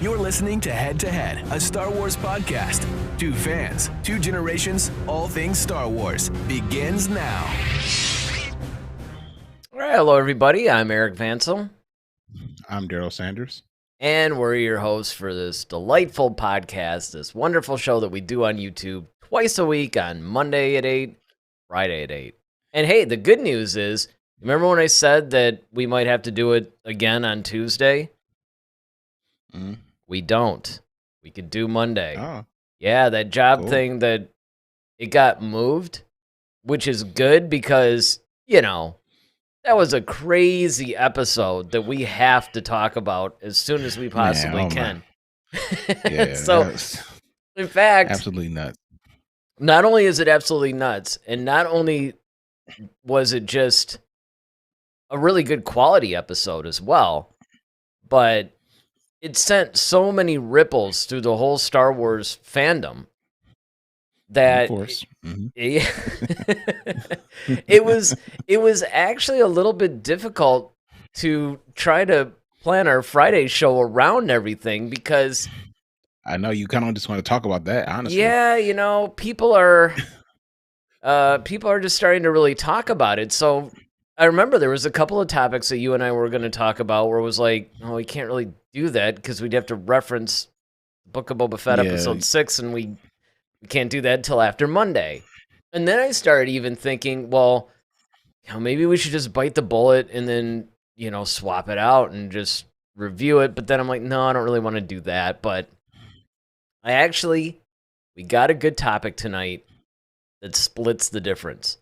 You're listening to Head to Head, a Star Wars podcast. Two fans, two generations, all things Star Wars begins now. All right, hello everybody. I'm Eric Vansel. I'm Daryl Sanders. And we're your hosts for this delightful podcast, this wonderful show that we do on YouTube twice a week on Monday at 8, Friday at 8. And hey, the good news is, remember when I said that we might have to do it again on Tuesday? We don't. We could do Monday. Oh. Yeah, that job Cool. thing that it got moved, which is good because, you know, that was a crazy episode that we have to talk about as soon as we possibly can. Yeah, So, that's in fact, absolutely nuts. not only is it absolutely nuts, and not only was it just a really good quality episode as well, but it sent so many ripples through the whole Star Wars fandom that Of course. it was actually a little bit difficult to try to plan our Friday show around everything because I know you kind of just want to talk about that, honestly. yeah, you know, people are just starting to really talk about it. So I remember there was a couple of topics that you and I were going to talk about where it was like, oh, we can't really do that because we'd have to reference Book of Boba Fett Yeah. episode 6, and we can't do that until after Monday. And then I started even thinking, well, you know, maybe we should just bite the bullet and then, you know, swap it out and just review it. But then I'm like, no, I don't really want to do that. But we got a good topic tonight that splits the difference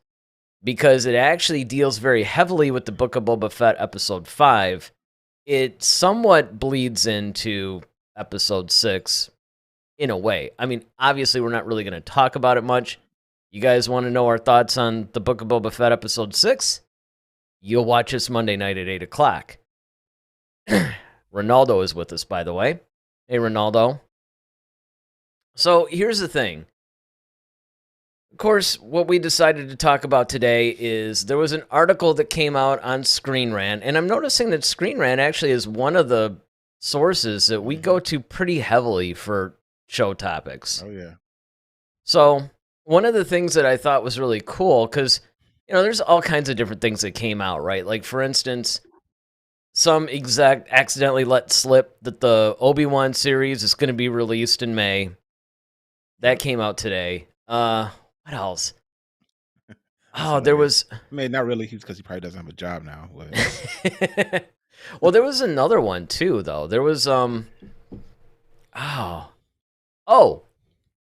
because it actually deals very heavily with the Book of Boba Fett episode 5. It somewhat bleeds into episode 6 in a way. I mean, obviously, we're not really going to talk about it much. You guys want to know our thoughts on the Book of Boba Fett episode 6? You'll watch us Monday night at 8 o'clock. Ronaldo is with us, by the way. Hey, Ronaldo. So here's the thing. Of course, what we decided to talk about today is there was an article that came out on Screen Rant, and I'm noticing that Screen Rant actually is one of the sources that we go to pretty heavily for show topics. Oh, yeah. So one of the things that I thought was really cool, because, you know, there's all kinds of different things that came out, right? Like, for instance, some exec accidentally let slip that the Obi-Wan series is going to be released in May. That came out today. What else? Oh, there was... I mean, not really, because he probably doesn't have a job now. But Well, there was another one, too, though. There was,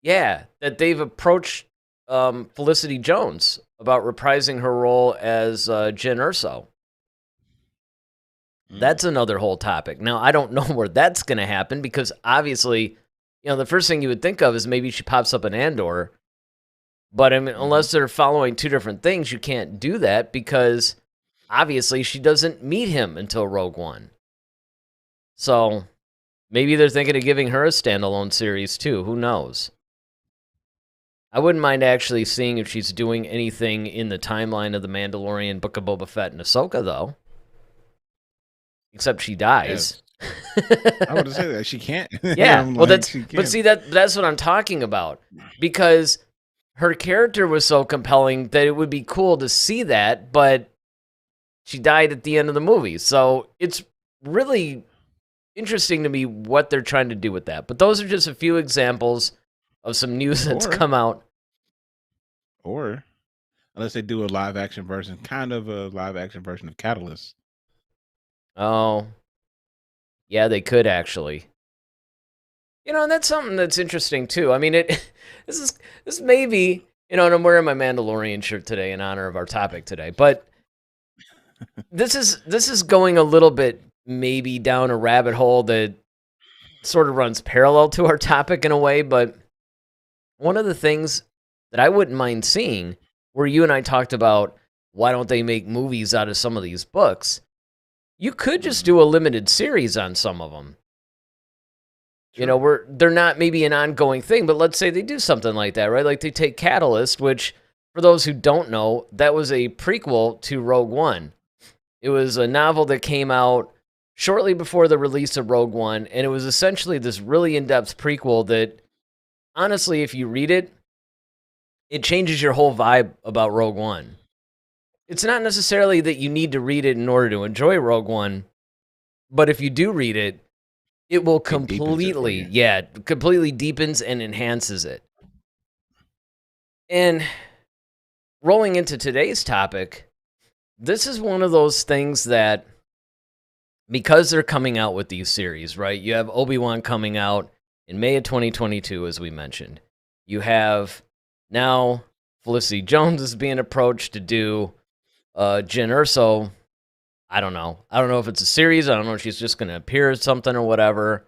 yeah, that they've approached Felicity Jones about reprising her role as Jyn Erso. That's another whole topic. Now, I don't know where that's going to happen because obviously, you know, the first thing you would think of is maybe she pops up in Andor. But I mean, unless they're following two different things, you can't do that because obviously she doesn't meet him until Rogue One. So maybe they're thinking of giving her a standalone series too. Who knows? I wouldn't mind actually seeing if she's doing anything in the timeline of the Mandalorian, Book of Boba Fett, and Ahsoka, though. Except she dies. Yes. I would say that she can't. Yeah, well, like, she can't. but see that's what I'm talking about because her character was so compelling that it would be cool to see that, but she died at the end of the movie, so it's really interesting to me what they're trying to do with that. But those are just a few examples of some news that's come out. Or unless they do a live action version, kind of a live action version of Catalyst. Oh, yeah, they could actually. You know, and that's something that's interesting too. I mean, this may be, you know, and I'm wearing my Mandalorian shirt today in honor of our topic today, but this is going a little bit maybe down a rabbit hole that sort of runs parallel to our topic in a way, but one of the things that I wouldn't mind seeing, where you and I talked about why don't they make movies out of some of these books, you could just do a limited series on some of them. You know, they're not maybe an ongoing thing, but let's say they do something like that, right? Like they take Catalyst, which, for those who don't know, that was a prequel to Rogue One. It was a novel that came out shortly before the release of Rogue One, and it was essentially this really in-depth prequel that, honestly, if you read it, it changes your whole vibe about Rogue One. It's not necessarily that you need to read it in order to enjoy Rogue One, but if you do read it, it will completely deepens and enhances it. And rolling into today's topic, this is one of those things that, because they're coming out with these series, right? You have Obi-Wan coming out in May of 2022, as we mentioned. You have now Felicity Jones is being approached to do Jyn Erso. I don't know. I don't know if it's a series. I don't know if she's just going to appear as something or whatever.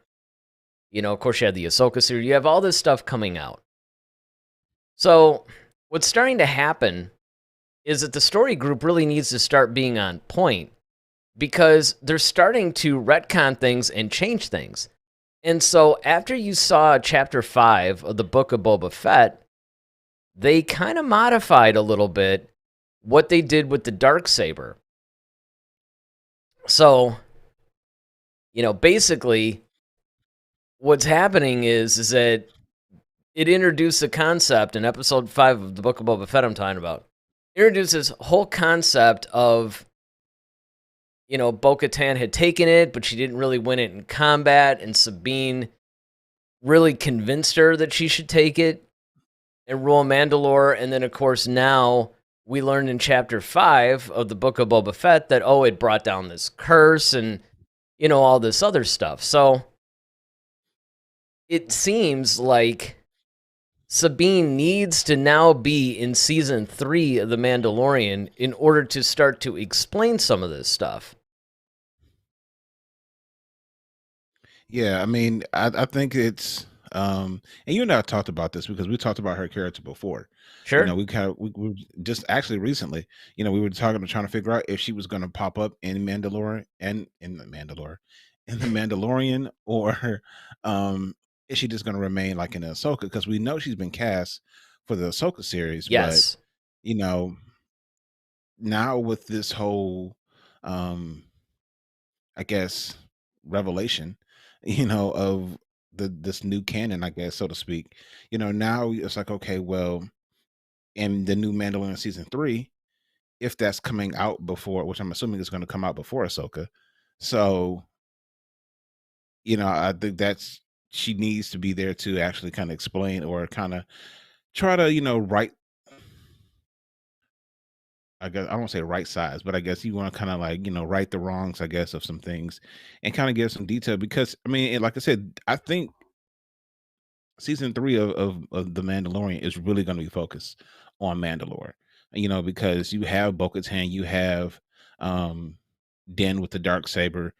You know, of course, you had the Ahsoka series. You have all this stuff coming out. So what's starting to happen is that the story group really needs to start being on point, because they're starting to retcon things and change things. And so after you saw Chapter 5 of the Book of Boba Fett, they kind of modified a little bit what they did with the Darksaber. So, you know, basically, what's happening is that it introduced a concept in Episode 5 of the Book of Boba Fett I'm talking about. It introduced this whole concept of, you know, Bo-Katan had taken it, but she didn't really win it in combat, and Sabine really convinced her that she should take it and rule Mandalore. And then, of course, now we learned in Chapter 5 of the Book of Boba Fett that, it brought down this curse and, you know, all this other stuff. So it seems like Sabine needs to now be in Season 3 of The Mandalorian in order to start to explain some of this stuff. Yeah, I mean, I think it's and you and I talked about this because we talked about her character before. You Sure. know, we just actually recently, you know, we were trying to figure out if she was going to pop up in Mandalore and in the Mandalorian, or is she just going to remain like in Ahsoka? Because we know she's been cast for the Ahsoka series, but Yes. you know, now with this whole I guess revelation, you know, of this new canon, I guess, so to speak. You know, now it's like, okay, well, in the new Mandalorian season 3, if that's coming out before, which I'm assuming is going to come out before Ahsoka, so you know, I think that's she needs to be there to actually kind of explain or kind of try to, you know, right. I guess I won't say right size, but I guess you want to kind of like, you know, right the wrongs, I guess, of some things and kind of give some detail because I mean, like I said, I think season 3 of The Mandalorian is really going to be focused on Mandalore. You know, because you have Bo-Katan, you have um Den with the Darksaber,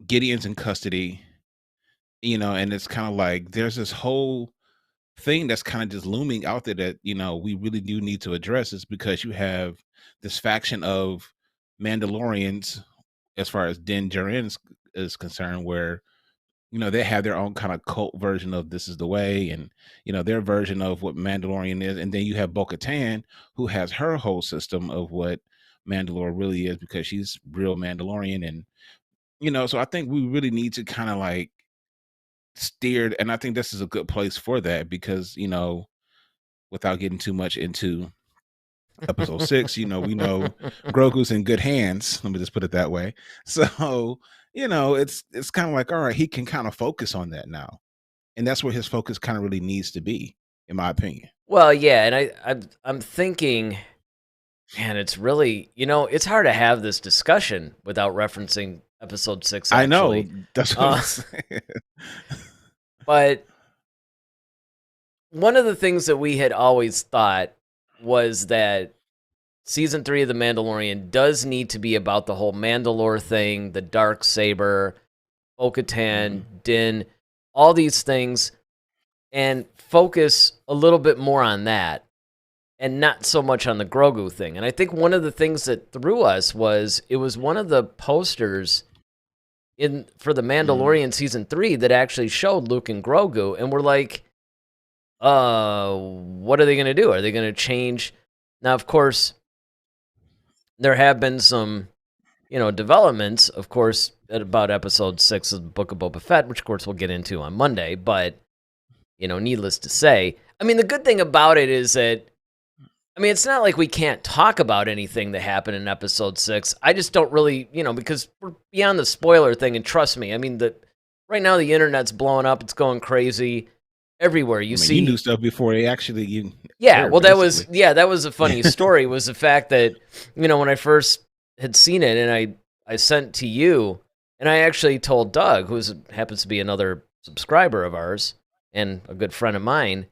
Gideon's in custody, you know, and it's kind of like there's this whole thing that's kind of just looming out there that, you know, we really do need to address is because you have this faction of Mandalorians as far as Din Djarin is concerned, where you know, they have their own kind of cult version of this is the way and, you know, their version of what Mandalorian is. And then you have Bo-Katan, who has her whole system of what Mandalore really is because she's real Mandalorian. And, you know, so I think we really need to kind of like steer. And I think this is a good place for that because, you know, without getting too much into episode 6, you know, we know Grogu's in good hands. Let me just put it that way. So, you know, it's kind of like, all right, he can kind of focus on that now. And that's where his focus kind of really needs to be, in my opinion. Well, yeah, and I'm thinking, man, it's really, you know, it's hard to have this discussion without referencing Episode 6, I know actually. that's what I'm saying. But one of the things that we had always thought was that Season 3 of The Mandalorian does need to be about the whole Mandalore thing, the Darksaber, Bo-Katan, Din, all these things, and focus a little bit more on that and not so much on the Grogu thing. And I think one of the things that threw us was it was one of the posters for the Mandalorian Season 3 that actually showed Luke and Grogu, and we're like, what are they going to do? Are they going to change? Now, of course, there have been some developments, of course, at about episode 6 of the Book of Boba Fett, which of course we'll get into on Monday. But needless to say, I mean, the good thing about it is that, I mean, it's not like we can't talk about anything that happened in episode 6. I just don't really, because we're beyond the spoiler thing. And trust me, I mean, right now the internet's blowing up. It's going crazy everywhere. You knew stuff before they actually. Well, that was a funny story. Was the fact that when I first had seen it and I sent to you, and I actually told Doug, who happens to be another subscriber of ours and a good friend of mine.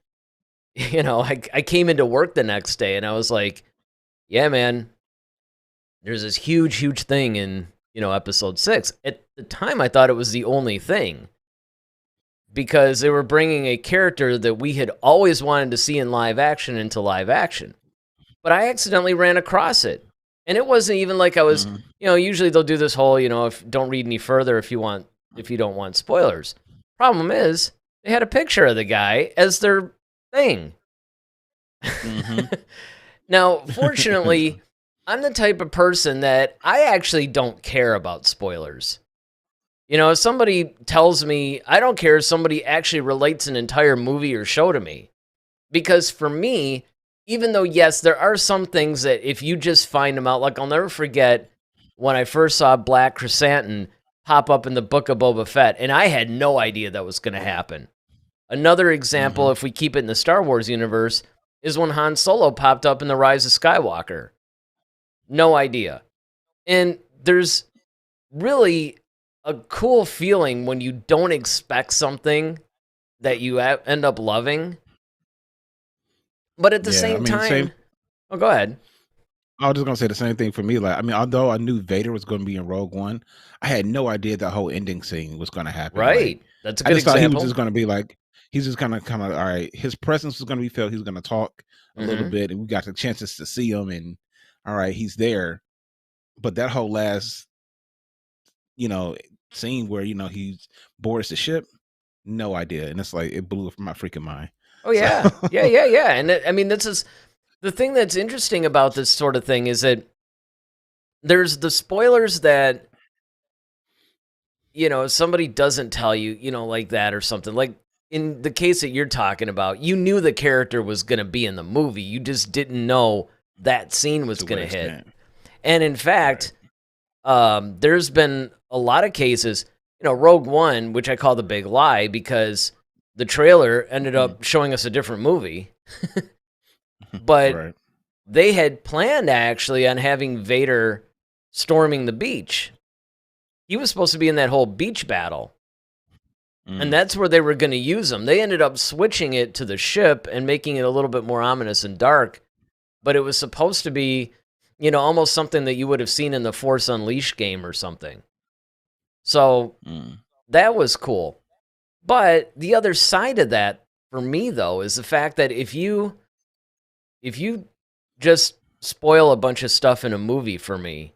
I came into work the next day and I was like, yeah, man, there's this huge thing in, episode 6. At the time, I thought it was the only thing because they were bringing a character that we had always wanted to see in live action into live action. But I accidentally ran across it. And it wasn't even like I was, usually they'll do this whole, if don't read any further if you don't want spoilers. Problem is, they had a picture of the guy as their thing. Now, fortunately, I'm the type of person that I actually don't care about spoilers. If somebody tells me, I don't care if somebody actually relates an entire movie or show to me. Because for me, even though, yes, there are some things that if you just find them out, like I'll never forget when I first saw Black Chrysanthemum pop up in the Book of Boba Fett, and I had no idea that was going to happen. Another example, if we keep it in the Star Wars universe, is when Han Solo popped up in The Rise of Skywalker. No idea. And there's really a cool feeling when you don't expect something that you end up loving. But at the same time... Oh, go ahead. I was just going to say the same thing for me. Like, I mean, although I knew Vader was going to be in Rogue One, I had no idea that whole ending scene was going to happen. Right. Like, that's a good example. I just thought he was just going to be like, he's just kind of, all right, his presence was going to be felt. He's going to talk a little bit, and we got the chances to see him, and all right, he's there. But that whole last, scene where, he's boards the ship, no idea. And it's like, it blew my freaking mind. Oh, yeah. So. Yeah. And I mean, this is the thing that's interesting about this sort of thing is that there's the spoilers that, somebody doesn't tell you, like that or something. Like in the case that you're talking about, you knew the character was going to be in the movie. You just didn't know that scene was going to hit. And in fact, there's been a lot of cases, Rogue One, which I call the big lie because the trailer ended up showing us a different movie. But they had planned actually on having Vader storming the beach. He was supposed to be in that whole beach battle. And that's where they were going to use him. They ended up switching it to the ship and making it a little bit more ominous and dark. But it was supposed to be, almost something that you would have seen in the Force Unleashed game or something. So that was cool. But the other side of that for me, though, is the fact that if you just spoil a bunch of stuff in a movie for me,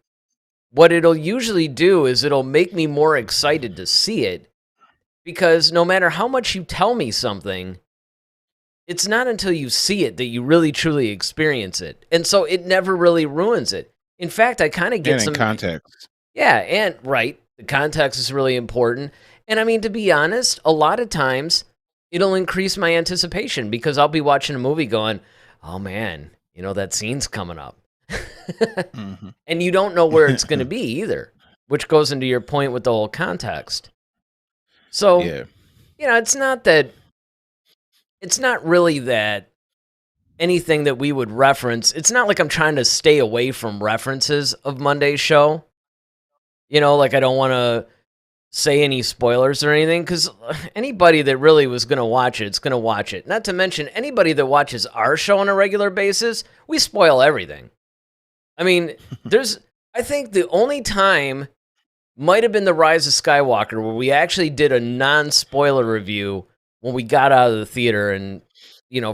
what it'll usually do is it'll make me more excited to see it. Because no matter how much you tell me something, it's not until you see it that you really truly experience it. And so it never really ruins it. In fact, I kind of get some context. Yeah, and the context is really important. And I mean, to be honest, a lot of times it'll increase my anticipation because I'll be watching a movie going, oh man, that scene's coming up. And you don't know where it's going to be either, which goes into your point with the whole context. So, it's not really that anything that we would reference. It's not like I'm trying to stay away from references of Monday's show. Like I don't want to say any spoilers or anything because anybody that really was going to watch it's going to watch it. Not to mention anybody that watches our show on a regular basis, we spoil everything. I mean, I think the only time might have been The Rise of Skywalker where we actually did a non-spoiler review when we got out of the theater and,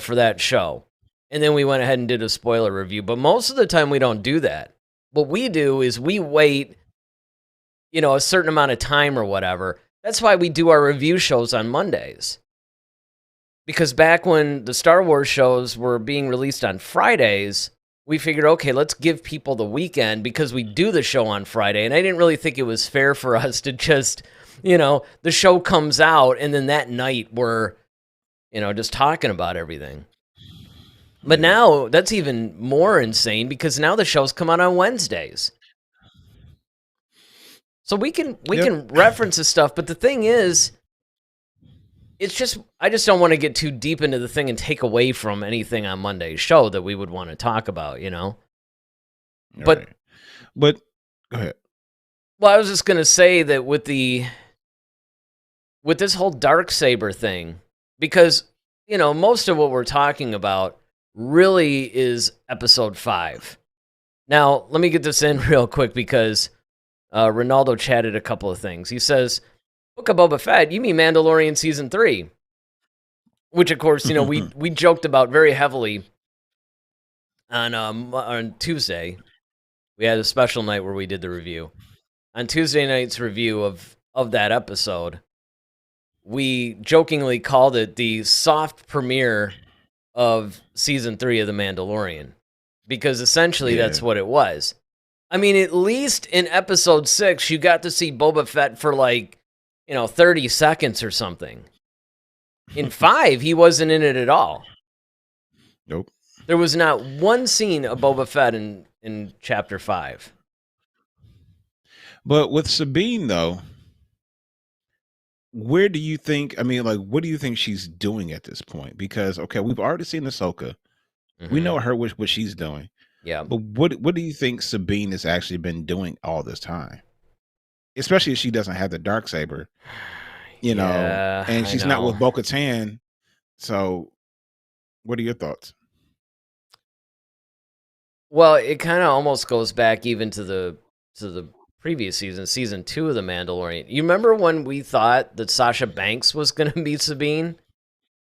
for that show. And then we went ahead and did a spoiler review. But most of the time we don't do that. What we do is we wait, a certain amount of time or whatever. That's why we do our review shows on Mondays. Because back when the Star Wars shows were being released on Fridays, we figured, okay, let's give people the weekend because we do the show on Friday. And I didn't really think it was fair for us to just, the show comes out and then that night we're, just talking about everything. But now that's even more insane because now the shows come out on Wednesdays. So we can reference this stuff, but the thing is, I just don't want to get too deep into the thing and take away from anything on Monday's show that we would want to talk about, But right. But go ahead. Well, I was just gonna say that with this whole Darksaber thing, because most of what we're talking about really is episode 5. Now, let me get this in real quick because Ronaldo chatted a couple of things. He says, Book of Boba Fett, you mean Mandalorian Season 3? Which, of course, we joked about very heavily on Tuesday. We had a special night where we did the review. On Tuesday night's review of that episode, we jokingly called it the soft premiere of Season 3 of The Mandalorian. Because essentially that's what it was. I mean, at least in episode 6, you got to see Boba Fett for 30 seconds or something. In 5, he wasn't in it at all. Nope. There was not one scene of Boba Fett in chapter 5. But with Sabine, though, where do you think, what do you think she's doing at this point? Because, okay, we've already seen Ahsoka. Mm-hmm. We know her what she's doing. Yeah. But what do you think Sabine has actually been doing all this time? Especially if she doesn't have the Darksaber, and she's not with Bo-Katan. So what are your thoughts? Well, it kind of almost goes back even to the previous season 2 of The Mandalorian. You remember when we thought that Sasha Banks was going to be Sabine?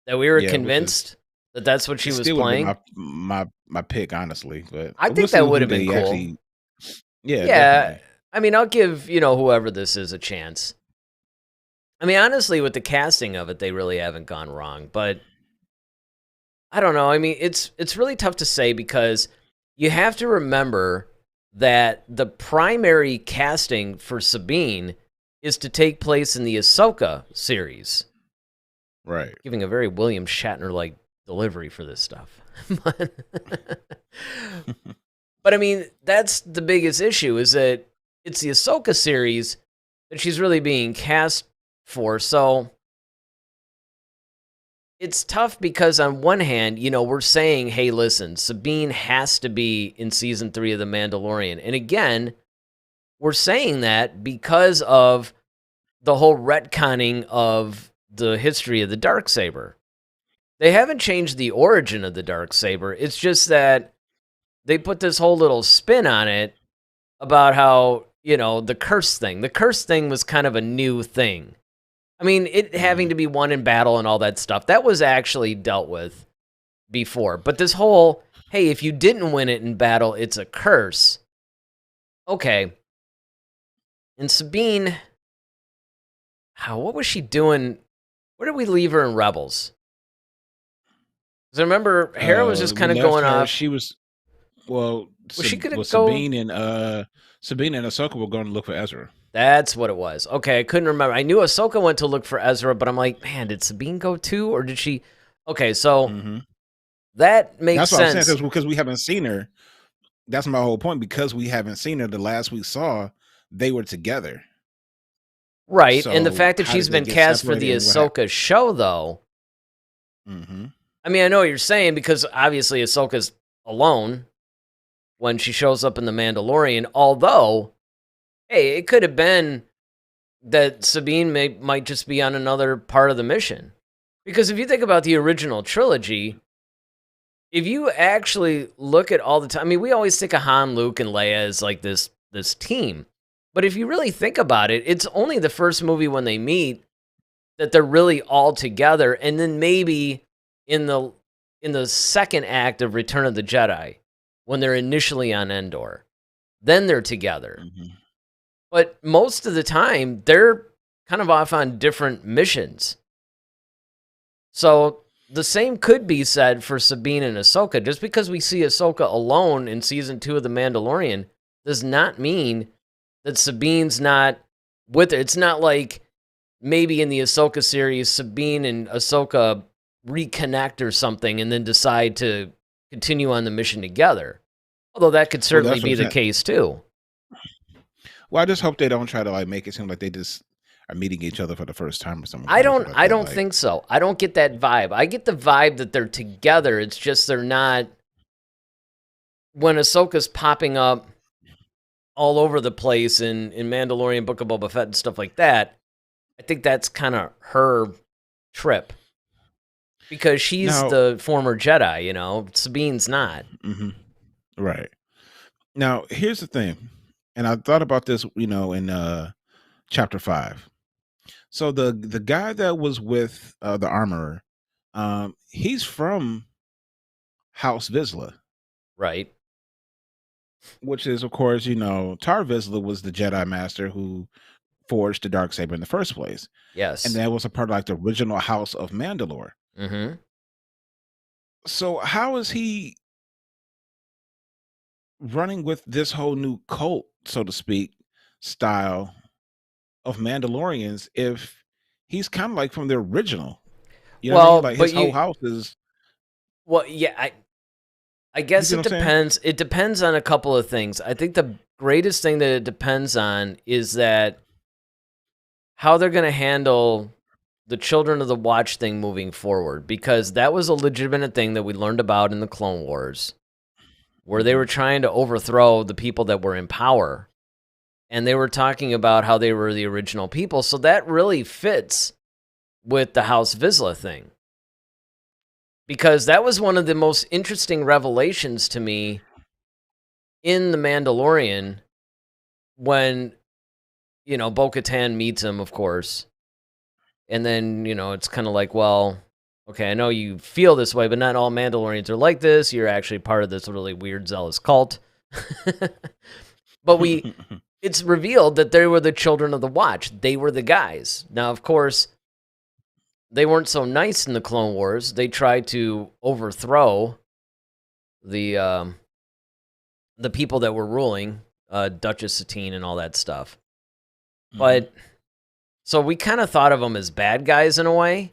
That we were convinced that that's what she was playing? My pick, honestly. But I think that would have been cool. Actually, yeah. Definitely. I mean, I'll give, whoever this is a chance. I mean, honestly, with the casting of it, they really haven't gone wrong. But I don't know. I mean, it's really tough to say because you have to remember that the primary casting for Sabine is to take place in the Ahsoka series. Right. Giving a very William Shatner-like delivery for this stuff. But I mean, that's the biggest issue, is that it's the Ahsoka series that she's really being cast for. So it's tough because on one hand, we're saying, hey, listen, Sabine has to be in season 3 of The Mandalorian. And again, we're saying that because of the whole retconning of the history of the Darksaber. They haven't changed the origin of the Darksaber. It's just that they put this whole little spin on it about how, the curse thing. The curse thing was kind of a new thing. I mean, it having to be won in battle and all that stuff, that was actually dealt with before. But this whole, hey, if you didn't win it in battle, it's a curse. Okay. And Sabine, what was she doing? Where did we leave her in Rebels? Because I remember Hera was just kind of going off. She was, she could go. Sabine and Ahsoka were going to look for Ezra. That's what it was. Okay, I couldn't remember. I knew Ahsoka went to look for Ezra, but I'm like, man, did Sabine go too, or did she? Okay, so that makes sense. That's what I'm saying, because we haven't seen her. That's my whole point. Because we haven't seen her, the last we saw, they were together. Right, so and the fact that she's been cast for the Ahsoka show, though. I mean, I know what you're saying, because obviously Ahsoka's alone when she shows up in The Mandalorian, although, hey, it could have been that Sabine might just be on another part of the mission. Because if you think about the original trilogy, if you actually look at all the time, I mean, we always think of Han, Luke, and Leia as like this team. But if you really think about it, it's only the first movie when they meet that they're really all together, and then maybe in the second act of Return of the Jedi, when they're initially on Endor, then they're together. But most of the time, they're kind of off on different missions. So the same could be said for Sabine and Ahsoka. Just because we see Ahsoka alone in season 2 of The Mandalorian does not mean that Sabine's not with her. It's not like maybe in the Ahsoka series, Sabine and Ahsoka reconnect or something and then decide to continue on the mission together. Although that could certainly be the case too. Well, I just hope they don't try to like make it seem like they just are meeting each other for the first time or something. I don't think so. I don't get that vibe. I get the vibe that they're together. It's just they're not. When Ahsoka's popping up all over the place in Mandalorian, Book of Boba Fett and stuff like that, I think that's kind of her trip. Because she's the former Jedi, you know? Sabine's not. Mm-hmm. Right. Now, here's the thing. And I thought about this, you know, in chapter 5. So the guy that was with the armorer, he's from House Vizsla. Right. Which is, of course, you know, Tar Vizsla was the Jedi Master who forged the Darksaber in the first place. Yes. And that was a part of like the original House of Mandalore. Mm-hmm. So how is he running with this whole new cult, so to speak, style of Mandalorians if he's kind of like from the original? You know what I mean? Like his whole house is. Well, yeah, I guess it depends. It depends on a couple of things. I think the greatest thing that it depends on is that how they're going to handle the Children of the Watch thing moving forward, because that was a legitimate thing that we learned about in the Clone Wars, where they were trying to overthrow the people that were in power, and they were talking about how they were the original people. So that really fits with the House Vizsla thing. Because that was one of the most interesting revelations to me in The Mandalorian when, you know, Bo-Katan meets him, of course. And then, you know, it's kind of like, well, okay, I know you feel this way, but not all Mandalorians are like this. You're actually part of this really weird, zealous cult. But it's revealed that they were the Children of the Watch. They were the guys. Now, of course, they weren't so nice in the Clone Wars. They tried to overthrow the people that were ruling, Duchess Satine and all that stuff. Mm-hmm. But so we kind of thought of them as bad guys in a way,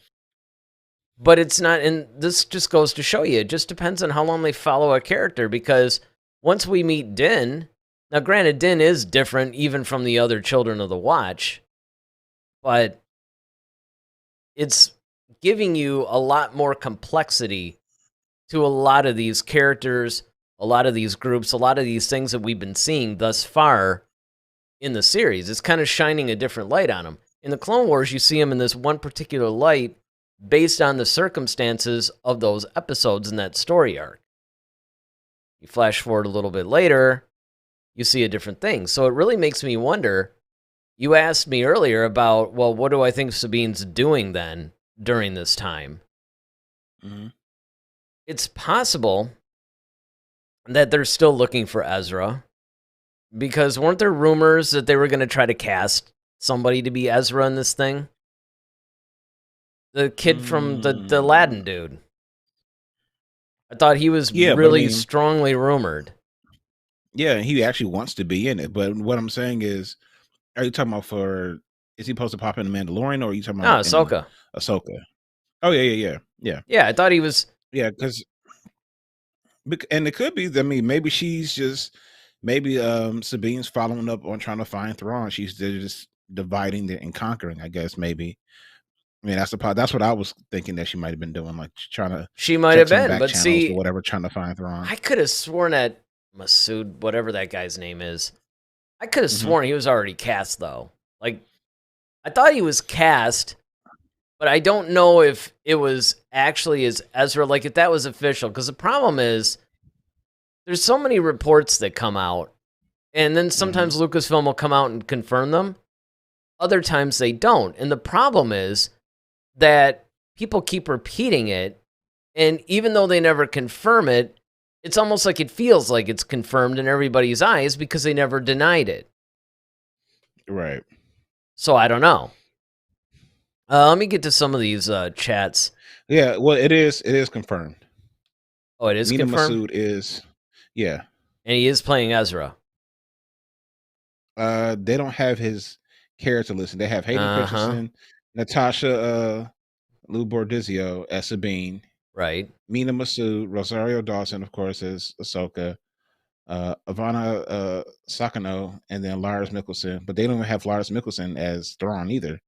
but it's not. And this just goes to show you, it just depends on how long they follow a character. Because once we meet Din, now granted, Din is different even from the other Children of the Watch, but it's giving you a lot more complexity to a lot of these characters, a lot of these groups, a lot of these things that we've been seeing thus far in the series. It's kind of shining a different light on them. In the Clone Wars, you see them in this one particular light based on the circumstances of those episodes in that story arc. You flash forward a little bit later, you see a different thing. So it really makes me wonder. You asked me earlier about, well, what do I think Sabine's doing then during this time? Mm-hmm. It's possible that they're still looking for Ezra, because weren't there rumors that they were going to try to cast somebody to be Ezra in this thing? The kid from the Aladdin dude. I thought he was really strongly rumored. Yeah, he actually wants to be in it. But what I'm saying is, are you talking about is he supposed to pop in the Mandalorian, or are you talking about Ahsoka? Ahsoka. Oh, yeah. Yeah, I thought he was. Yeah, and it could be, I mean, maybe she's just, Sabine's following up on trying to find Thrawn. They're just dividing and conquering, I guess, maybe. I mean, that's what I was thinking that she might have been doing, like trying to. She might have been, but see, or whatever, trying to find Thrawn. I could have sworn that Masood, whatever that guy's name is, I could have sworn he was already cast, though. Like, I thought he was cast, but I don't know if it was actually as Ezra, like if that was official. Because the problem is, there's so many reports that come out, and then sometimes Lucasfilm will come out and confirm them. Other times they don't. And the problem is that people keep repeating it, and even though they never confirm it, it's almost like it feels like it's confirmed in everybody's eyes because they never denied it. Right. So I don't know. Let me get to some of these chats. Yeah, well, it is confirmed. Oh, it is Mina confirmed? Masood is, yeah. And he is playing Ezra. They don't have his character listed. They have Hayden Christensen, Natasha Lou Bordizio as Sabine, right? Mina Masood, Rosario Dawson, of course, as Ahsoka, Ivana Sakano, and then Lars Mikkelsen. But they don't have Lars Mikkelsen as Thrawn either.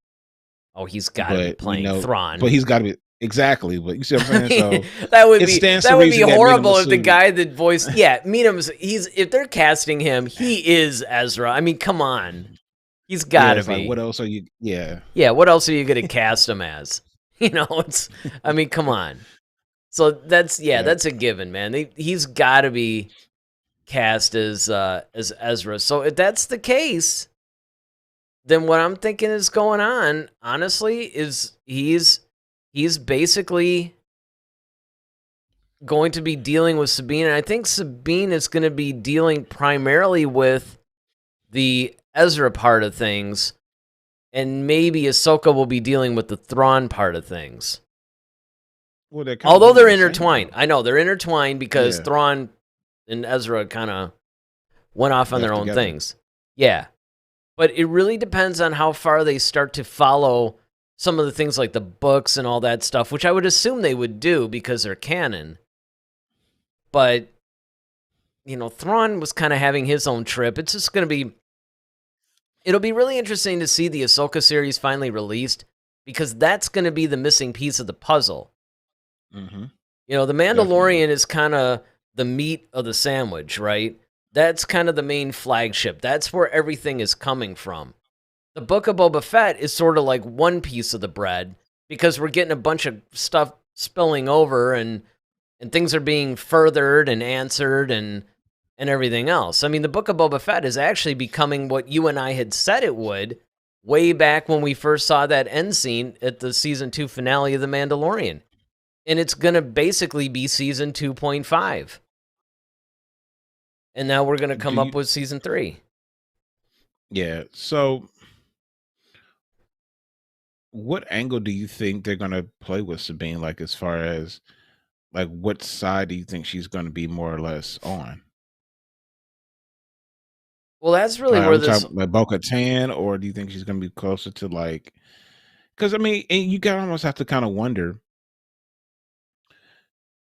Oh, he's got to be playing Thrawn. But he's got to be exactly. But you see what I'm saying? So that would be horrible if the guy that voiced if they're casting him, he is Ezra. I mean, come on, he's got to be. Like, what else are you? Yeah. What else are you going to cast him as? It's. I mean, come on. So that's a given, man. He's got to be cast as Ezra. So if that's the case, then what I'm thinking is going on, honestly, is he's basically going to be dealing with Sabine, and I think Sabine is going to be dealing primarily with the Ezra part of things, and maybe Ahsoka will be dealing with the Thrawn part of things. Well, although they're intertwined. I know they're intertwined because Thrawn and Ezra kind of went off on their own things. Yeah. But it really depends on how far they start to follow some of the things like the books and all that stuff, which I would assume they would do because they're canon. But, Thrawn was kind of having his own trip. It's just going to be... It'll be really interesting to see the Ahsoka series finally released because that's going to be the missing piece of the puzzle. Mm-hmm. The Mandalorian is kind of the meat of the sandwich, right? That's kind of the main flagship. That's where everything is coming from. The Book of Boba Fett is sort of like one piece of the bread because we're getting a bunch of stuff spilling over and things are being furthered and answered and everything else. I mean, the Book of Boba Fett is actually becoming what you and I had said it would way back when we first saw that end scene at the season 2 finale of The Mandalorian. And it's going to basically be season 2.5. And now we're going to come up with season 3. Yeah. So what angle do you think they're going to play with Sabine? Like, as far as, like, what side do you think she's going to be more or less on? Well, that's really where this... Like Bo-Katan, or do you think she's going to be closer to, like... Because, I mean, and you almost have to kind of wonder...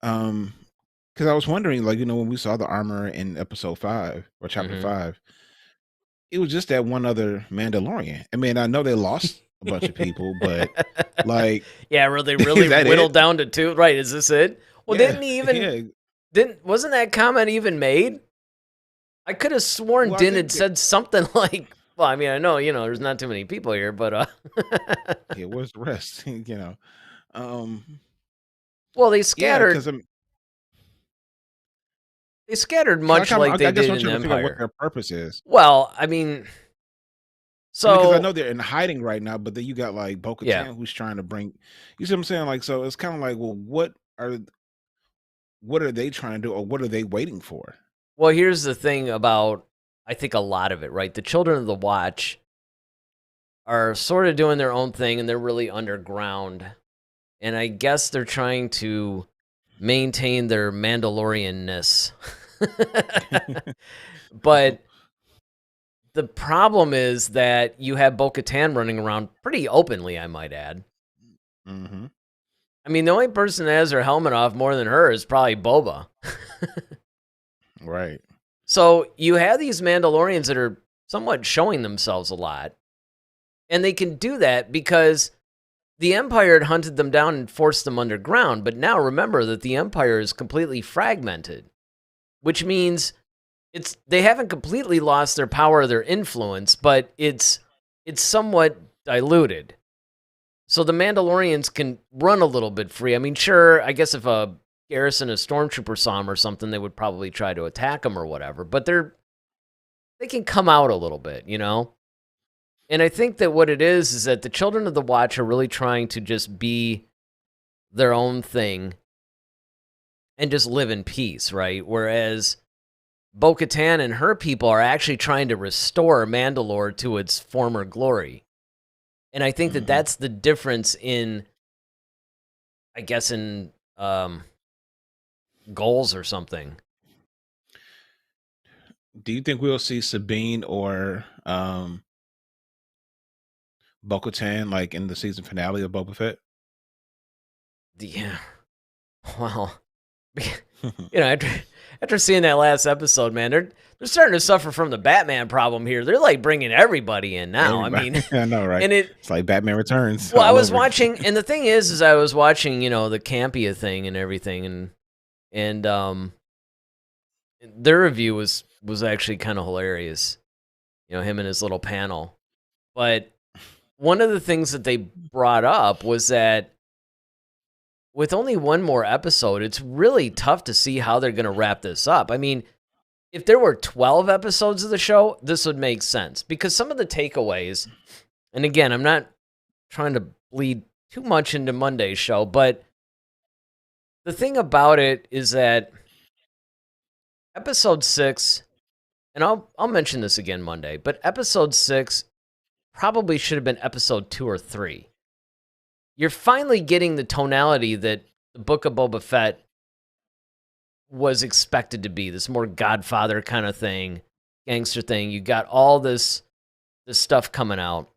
because I was wondering, like, when we saw the armor in episode 5 or chapter 5, it was just that one other Mandalorian. I mean, I know they lost a bunch of people, but like, were they really whittled down to 2? Right? Is this it? Well, didn't he even? Wasn't that comment even made? I could have sworn Din had said something like, "Well, I mean, I know, there's not too many people here, but yeah, where's the rest?" Well, they scattered. They scattered much like they did in the Empire. What their purpose is. Well, I mean, because I know they're in hiding right now, but then you got like Bo-Katan who's trying to bring. You see what I'm saying? Like, so it's kind of like, well, what are they trying to do, or what are they waiting for? Well, here's the thing about, I think, a lot of it, right? The Children of the Watch are sort of doing their own thing, and they're really underground. And I guess they're trying to maintain their Mandalorian-ness. But the problem is that you have Bo-Katan running around pretty openly, I might add. Mm-hmm. I mean, the only person that has her helmet off more than her is probably Boba. Right. So you have these Mandalorians that are somewhat showing themselves a lot. And they can do that because the Empire had hunted them down and forced them underground. But now remember that the Empire is completely fragmented, which means they haven't completely lost their power or their influence, but it's somewhat diluted. So the Mandalorians can run a little bit free. I mean, sure, I guess if a garrison of stormtroopers saw them or something, they would probably try to attack them or whatever. But they can come out a little bit, And I think that what it is that the Children of the Watch are really trying to just be their own thing and just live in peace, right? Whereas Bo-Katan and her people are actually trying to restore Mandalore to its former glory. And I think that that's the difference in, I guess, in goals or something. Do you think we'll see Sabine or Bo-Katan like in the season finale of Boba Fett? Yeah. Well, after seeing that last episode, man, they're starting to suffer from the Batman problem here. They're like bringing everybody in now. Everybody. I mean, I know, right? And it's like Batman Returns. Well, I was over. watching, and the thing is I was watching, the Campia thing and everything, and their review was actually kind of hilarious. Him and his little panel. But one of the things that they brought up was that with only one more episode, it's really tough to see how they're going to wrap this up. I mean, if there were 12 episodes of the show, this would make sense. Because some of the takeaways, and again, I'm not trying to bleed too much into Monday's show, but the thing about it is that episode 6, and I'll mention this again Monday, but episode 6 probably should have been episode 2 or 3. You're finally getting the tonality that the Book of Boba Fett was expected to be, this more Godfather kind of thing, gangster thing. You got all this stuff coming out.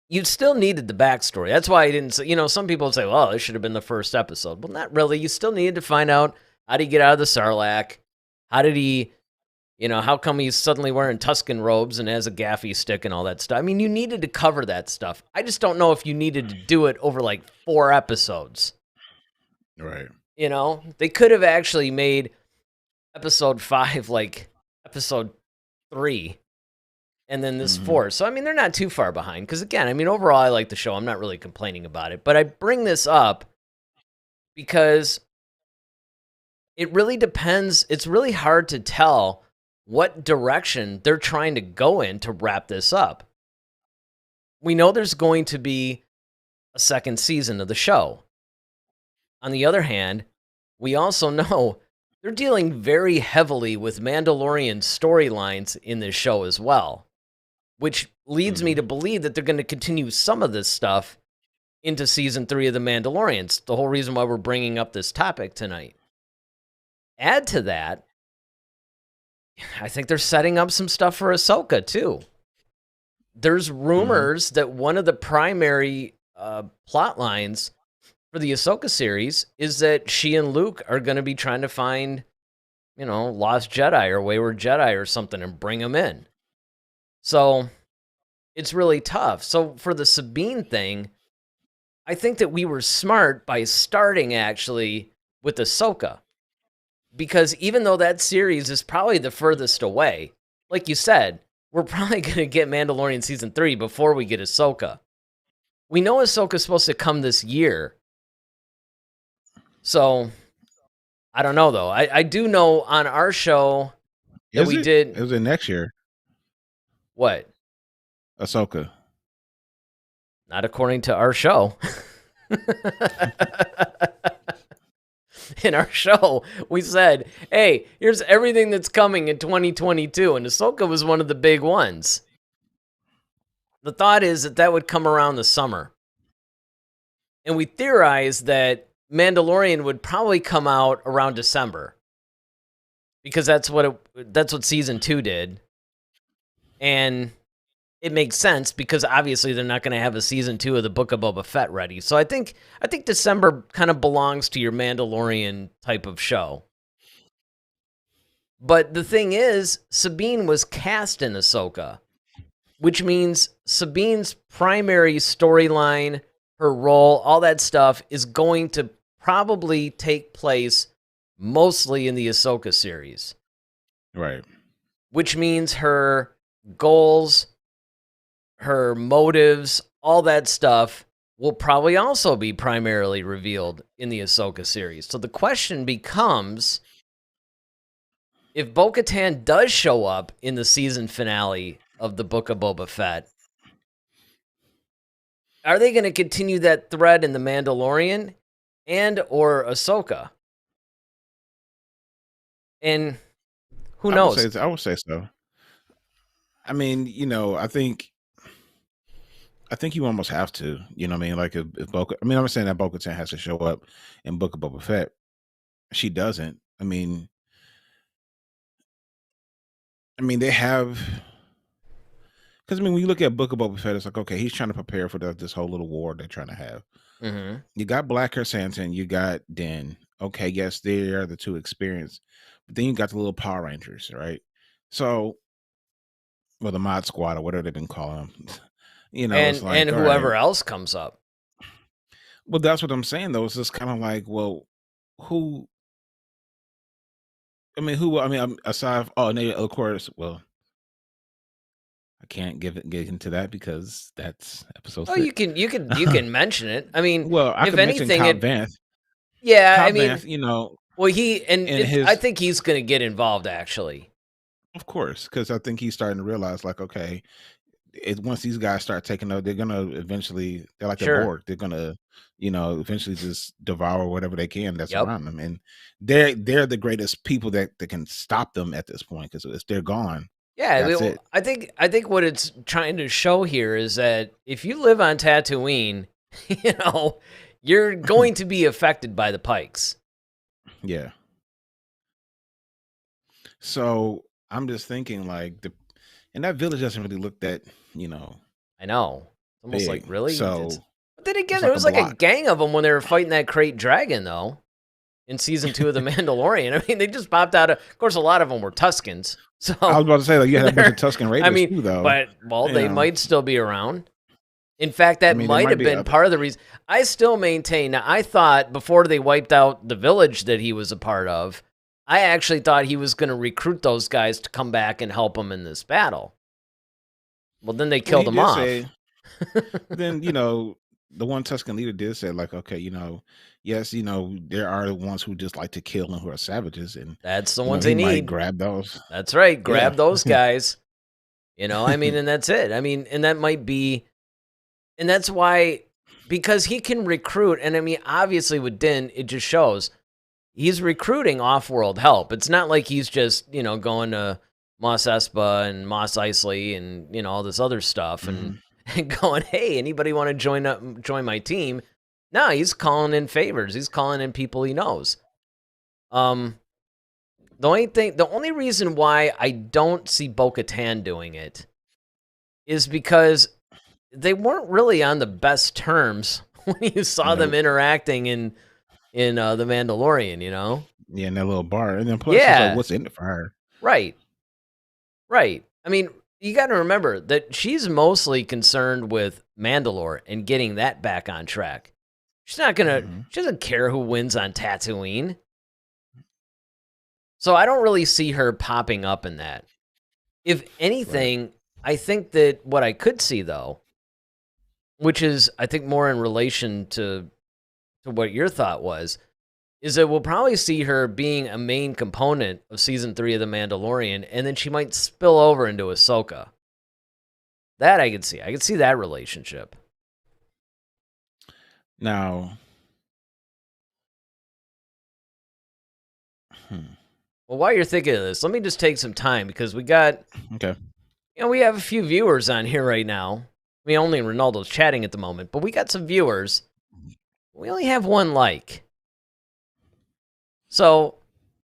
You still needed the backstory. That's why I didn't say, some people say, well, this should have been the first episode. Well, not really. You still needed to find out, how did he get out of the Sarlacc? How did he, how come he's suddenly wearing Tusken robes and has a gaffy stick and all that stuff? I mean, you needed to cover that stuff. I just don't know if you needed to do it over like 4 episodes. Right. They could have actually made episode 5 like episode 3 and then this 4. So, I mean, they're not too far behind. Because, again, I mean, overall, I like the show. I'm not really complaining about it. But I bring this up because it really depends. It's really hard to tell what direction they're trying to go in to wrap this up. We know there's going to be a second season of the show. On the other hand, we also know they're dealing very heavily with Mandalorian storylines in this show as well, which leads me to believe that they're going to continue some of this stuff into season 3 of The Mandalorians. The whole reason why we're bringing up this topic tonight. Add to that, I think they're setting up some stuff for Ahsoka too. There's rumors that one of the primary plot lines for the Ahsoka series is that she and Luke are going to be trying to find, lost Jedi or wayward Jedi or something and bring them in. So it's really tough. So for the Sabine thing, I think that we were smart by starting actually with Ahsoka. Because even though that series is probably the furthest away, like you said, we're probably going to get Mandalorian Season 3 before we get Ahsoka. We know Ahsoka's supposed to come this year. So, I don't know, though. I do know on our show that we did... It was in next year. What? Ahsoka. Not according to our show. In our show, we said, hey, here's everything that's coming in 2022, and Ahsoka was one of the big ones. The thought is that would come around the summer. And we theorized that Mandalorian would probably come out around December. Because that's what season 2 did. And it makes sense because obviously they're not going to have a season 2 of the Book of Boba Fett ready. So I think December kind of belongs to your Mandalorian type of show. But the thing is, Sabine was cast in Ahsoka, which means Sabine's primary storyline, her role, all that stuff is going to probably take place mostly in the Ahsoka series. Right. Which means her goals, her motives, all that stuff will probably also be primarily revealed in the Ahsoka series. So the question becomes, if Bo-Katan does show up in the season finale of the Book of Boba Fett, are they going to continue that thread in The Mandalorian and or Ahsoka? And who knows? I would say so. I mean, I think I think you almost have to. You know what I mean? Like if Boca, I mean, I'm not saying that Bo-Katan has to show up in Book of Boba Fett. She doesn't. I mean, they have because when you look at Book of Boba Fett, it's like okay, he's trying to prepare for this whole little war they're trying to have. Mm-hmm. You got Black Hair Santin, you got Din. Okay, yes, they are the two experienced, but then you got the little Power Rangers, right? So, well, the Mod Squad or whatever they've been calling them. It's And like all right. whoever else comes up. Well, that's what I'm saying though. It's just kind of like, well, who? I mean, who? I mean, aside. And they, of course. Well, I can't get into that because that's episode Oh, 6. you can mention it. I mean, Well, I if could mention anything, Cobb Vanth. yeah. I Cobb mean, Vanth, well, and I his, think he's going to get involved actually. of course, because I think he's starting to realize, like, okay, once these guys start taking over, they're gonna eventually. They're like a Sure. Borg. They're gonna, eventually just devour whatever they can that's Yep. around them, and they're the greatest people that can stop them at this point because if they're gone. Yeah, That's it. I think what it's trying to show here is that if you live on Tatooine, you're going to be affected by the Pikes. Yeah. So I'm just thinking, like, and that village doesn't really look that, I know. It's almost like big. really. So But then again, it's there like was a like a block. gang of them when they were fighting that Krayt Dragon, though, in season 2 of The Mandalorian. I mean, they just popped out. Of course, a lot of them were Tuskens. So I was about to say, like, you had a bunch of Tusken Raiders I mean, too, though. but they might still be around. In fact, that they might have been part of the reason. I still maintain. Now, I thought before they wiped out the village that he was a part of, I actually thought he was going to recruit those guys to come back and help him in this battle. Well, then they killed him off. Then, the one Tusken leader did say, like, okay, yes, there are the ones who just like to kill and who are savages. And that's the ones they he need. might grab those. That's right. Grab those guys. I mean, and that's it. I mean, and that might be, and that's why, because he can recruit. And I mean, obviously with Din, it just shows he's recruiting off-world help. It's not like he's just, going to Mos Espa and Mos Eisley and, all this other stuff and going, hey, anybody want to join my team? No, he's calling in favors. He's calling in people he knows. The only reason why I don't see Bo-Katan doing it is because they weren't really on the best terms when you saw them interacting in The Mandalorian, Yeah, in that little bar. And then plus, it's like, what's in it for her? Right. I mean, you got to remember that she's mostly concerned with Mandalore and getting that back on track. She's not going to, she doesn't care who wins on Tatooine. So I don't really see her popping up in that. If anything, I think that what I could see, though, which is, I think, more in relation to what your thought was, is that we'll probably see her being a main component of season 3 of The Mandalorian, and then she might spill over into Ahsoka. That I could see. I could see that relationship. Now, well, while you're thinking of this, let me just take some time because we got, okay, we have a few viewers on here right now. I mean, only Ronaldo's chatting at the moment, but we got some viewers. We only have one like. So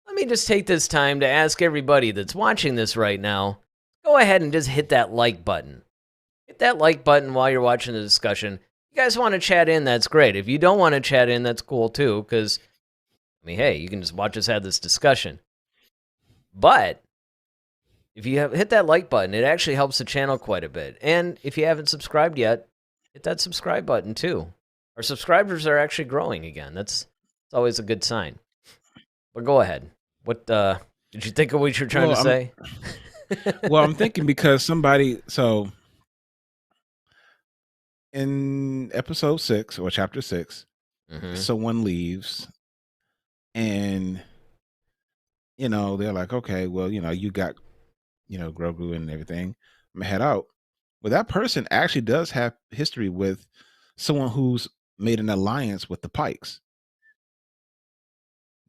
let me just take this time to ask everybody that's watching this right now, go ahead and just hit that like button. Hit that like button while you're watching the discussion. If you guys want to chat in, that's great. If you don't want to chat in, that's cool too, because, I mean, hey, you can just watch us have this discussion. But if you hit that like button, it actually helps the channel quite a bit. And if you haven't subscribed yet, hit that subscribe button too. Our subscribers are actually growing again. That's always a good sign. But go ahead. What did you think of what you're trying to say? Well, I'm thinking because so in episode 6 or chapter 6, someone leaves and they're like, okay, well, you got Grogu and everything. I'm gonna head out. Well, that person actually does have history with someone who's made an alliance with the Pikes.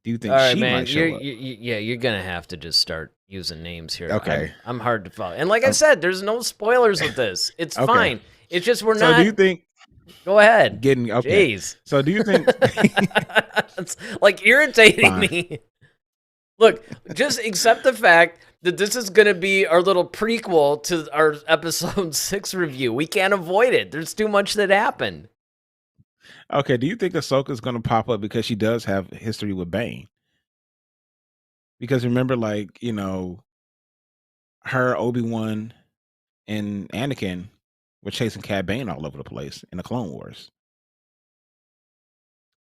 Do you think she might show up? You're gonna have to just start using names here. Okay, I'm hard to follow. And like I said, there's no spoilers with this. It's fine. It's just we're So not. do you think Go ahead. getting okay? Jeez. So do you think It's like irritating Fine. me. Look, just accept the fact that this is going to be our little prequel to our episode 6 review. We can't avoid it. There's too much that happened. okay, do you think Ahsoka's gonna pop up because she does have history with Bane? Because remember, like, you know, her, Obi-Wan, and Anakin were chasing Cad Bane all over the place in the Clone Wars.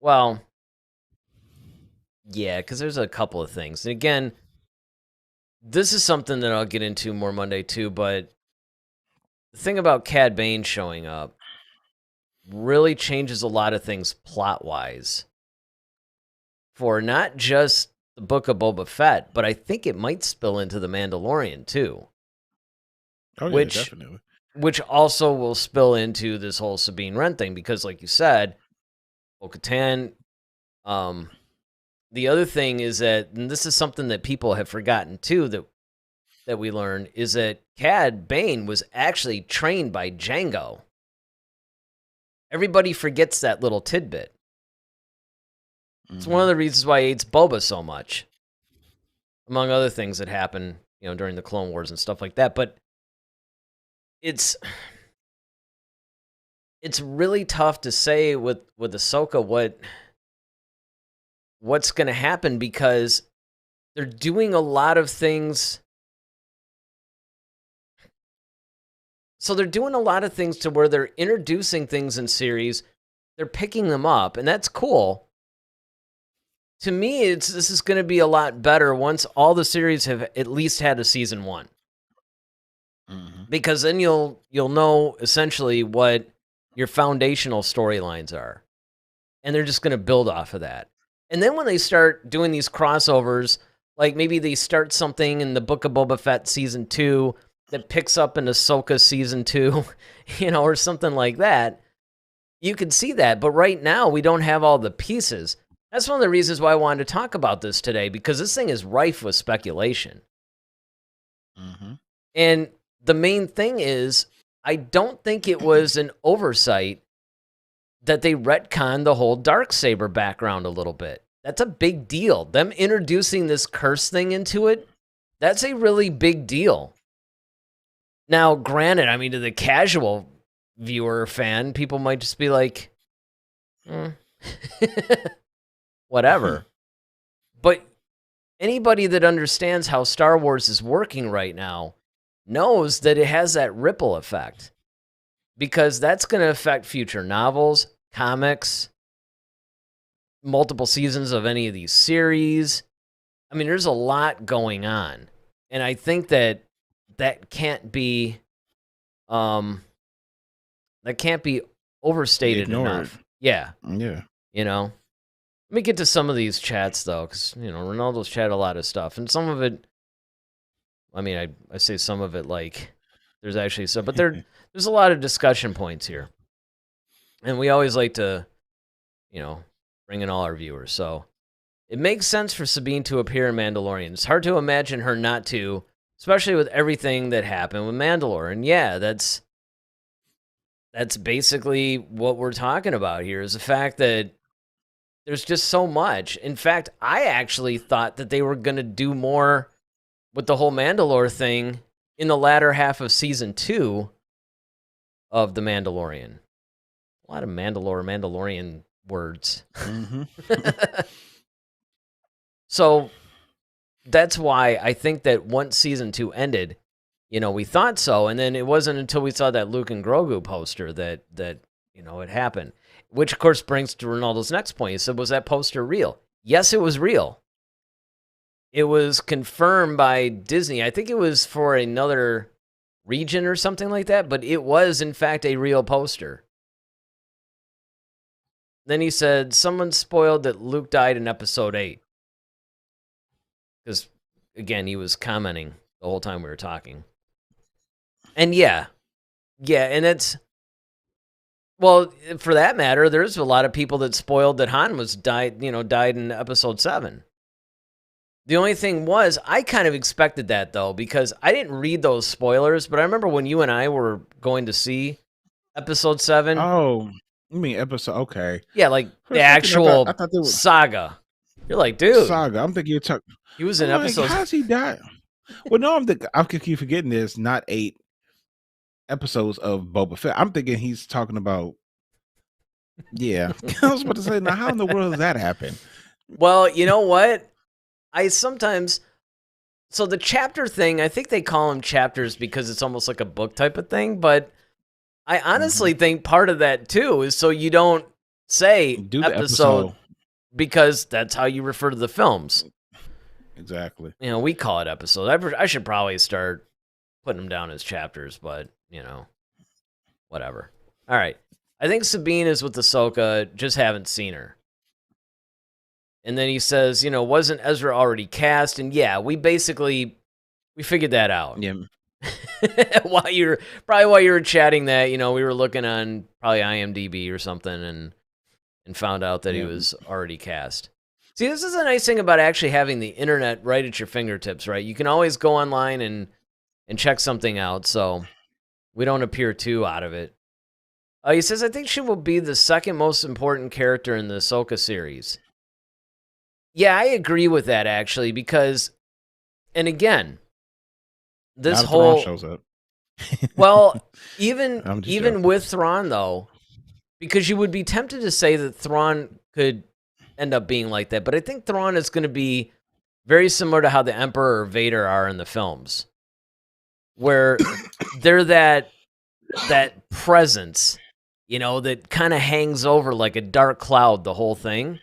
Well, yeah, because there's a couple of things. And again, this is something that I'll get into more Monday too, but the thing about Cad Bane showing up really changes a lot of things plot-wise for not just the Book of Boba Fett, but I think it might spill into The Mandalorian too. Oh, yeah, definitely. Which also will spill into this whole Sabine Wren thing, because like you said, Bo-Katan, the other thing is that, and this is something that people have forgotten too, that we learned, is that Cad Bane was actually trained by Jango. Everybody forgets that little tidbit. It's one of the reasons why he hates Boba so much, among other things that happen, you know, during the Clone Wars and stuff like that. But it's really tough to say with Ahsoka what's going to happen, because they're doing a lot of things. So they're doing a lot of things to where they're introducing things in series, they're picking them up, and that's cool. To me, this is going to be a lot better once all the series have at least had a season 1. Because then you'll know essentially what your foundational storylines are. And they're just going to build off of that. And then when they start doing these crossovers, like maybe they start something in the Book of Boba Fett season 2 that picks up in Ahsoka season 2, you know, or something like that, you can see that. But right now, we don't have all the pieces. That's one of the reasons why I wanted to talk about this today, because this thing is rife with speculation. And the main thing is, I don't think it was an oversight that they retconned the whole Darksaber background a little bit. That's a big deal. Them introducing this curse thing into it, that's a really big deal. Now, granted, I mean, to the casual viewer or fan, people might just be like, whatever. But anybody that understands how Star Wars is working right now knows that it has that ripple effect, because that's going to affect future novels, comics, multiple seasons of any of these series. I mean, there's a lot going on, and I think that can't be overstated Ignored. enough. Yeah. You know, let me get to some of these chats though, because you know Ronaldo's chat a lot of stuff, and some of it, I mean, I say some of it like there's actually some, but there's a lot of discussion points here, and we always like to, you know, bring in all our viewers. So it makes sense for Sabine to appear in Mandalorian. It's hard to imagine her not to, especially with everything that happened with Mandalore. And yeah, that's basically what we're talking about here, is the fact that there's just so much. In fact, I actually thought that they were going to do more with the whole Mandalore thing in the latter half of season 2 of The Mandalorian. A lot of Mandalorian words. So that's why I think that once season 2 ended, you know, we thought so, and then it wasn't until we saw that Luke and Grogu poster that you know, it happened. Which, of course, brings to Ronaldo's next point. He said, was that poster real? Yes, it was real. It was confirmed by Disney. I think it was for another region or something like that, but it was, in fact, a real poster. Then he said, someone spoiled that Luke died in episode 8. Because, again, he was commenting the whole time we were talking. And yeah, and it's, well, for that matter, there's a lot of people that spoiled that Han died in episode 7. The only thing was, I kind of expected that, though, because I didn't read those spoilers, but I remember when you and I were going to see Episode 7. Oh, you mean episode? Okay. Yeah, like For a the second, actual I thought they were saga. You're like, dude, saga. I'm thinking you're talking. he was I'm in like, episodes. how's he die? Well, no, I'm keep forgetting there's not 8 episodes of Boba Fett. I'm thinking he's talking about. Yeah, I was about to say, now how in the world does that happen? Well, you know what? I sometimes. So the chapter thing, I think they call them chapters because it's almost like a book type of thing. But I honestly think part of that too is so you don't say Do the episode episode. because that's how you refer to the films. Exactly. You know, we call it episodes. I should probably start putting them down as chapters, but you know, whatever. All right. I think Sabine is with Ahsoka, just haven't seen her. And then he says, you know, wasn't Ezra already cast? And yeah, we figured that out. Yeah. while you were chatting that, you know, we were looking on probably IMDb or something and found out that he was already cast. See, this is a nice thing about actually having the internet right at your fingertips, right? You can always go online and check something out, so we don't appear too out of it. He says, I think she will be the second most important character in the Ahsoka series. Yeah, I agree with that, actually, because, and again, this Now whole... Thrawn shows up. Well, even joking. with Thrawn, though, because you would be tempted to say that Thrawn could end up being like that, but I think Thrawn is going to be very similar to how the Emperor or Vader are in the films, where they're that presence, you know, that kind of hangs over like a dark cloud the whole thing.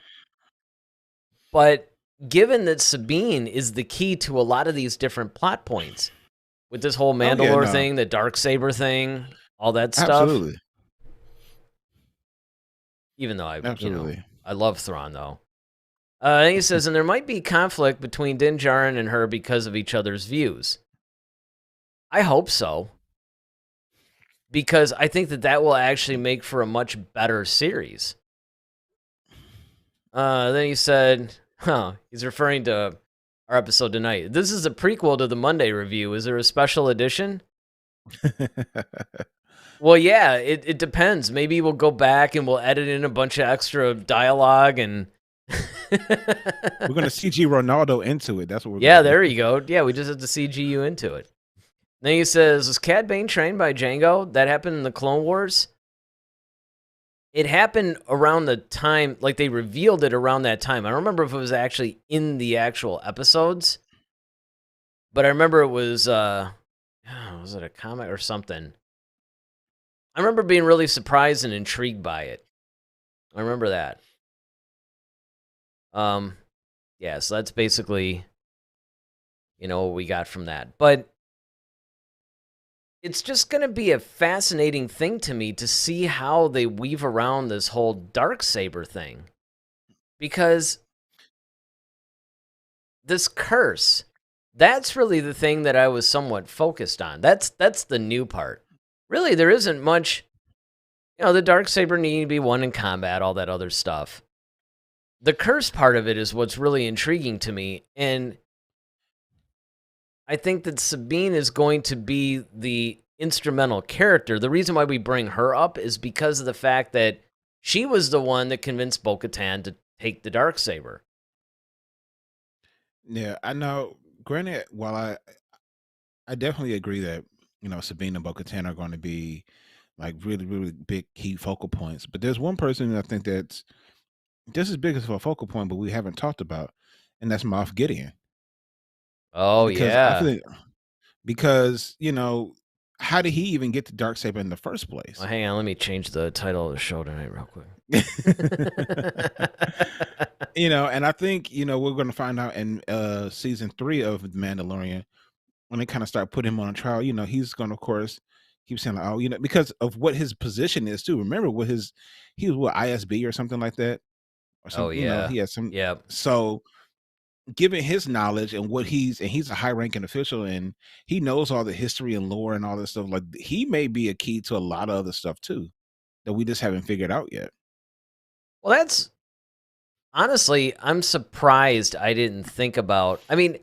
But given that Sabine is the key to a lot of these different plot points, with this whole Mandalore thing, the Darksaber thing, all that stuff. Absolutely. Even though I love Thrawn, though. He says, and there might be conflict between Din Djarin and her because of each other's views. I hope so. Because I think that will actually make for a much better series. Then he said, he's referring to our episode tonight. This is a prequel to the Monday review. Is there a special edition? Well, yeah, it depends. Maybe we'll go back and we'll edit in a bunch of extra dialogue and... We're going to CG Ronaldo into it. That's what we're Yeah, gonna there do. you go. Yeah, we just have to CG you into it. Then he says, was Cad Bane trained by Jango? That happened in the Clone Wars? It happened around the time, like they revealed it around that time. I don't remember if it was actually in the actual episodes, but I remember it was it a comic or something? I remember being really surprised and intrigued by it. I remember that. Yeah, so that's basically, you know, what we got from that. But it's just going to be a fascinating thing to me to see how they weave around this whole Darksaber thing. Because this curse, that's really the thing that I was somewhat focused on. That's the new part. Really, there isn't much, you know, the Darksaber needing to be won in combat, all that other stuff. The curse part of it is what's really intriguing to me, and I think that Sabine is going to be the instrumental character. The reason why we bring her up is because of the fact that she was the one that convinced Bo-Katan to take the Darksaber. Yeah, I know. Granted, while I definitely agree that, you know, Sabine and Bo-Katan are going to be like really, really big key focal points. But there's one person that I think that's just as big as a focal point, but we haven't talked about, and that's Moff Gideon. Oh, Because yeah. I feel because, you know, how did he even get the Darksaber in the first place? Well, hang on, let me change the title of the show tonight real quick. You know, and I think, you know, we're going to find out in season 3 of The Mandalorian, when they kind of start putting him on a trial, you know, he's going to, of course, keep saying, like, oh, you know, because of what his position is too. Remember what he was what, ISB or something like that? Or something, Oh, yeah. You know, he had some. Yeah. So given his knowledge and what he's a high ranking official and he knows all the history and lore and all this stuff, like he may be a key to a lot of other stuff too that we just haven't figured out yet. Well, that's honestly, I'm surprised I didn't think about. I mean,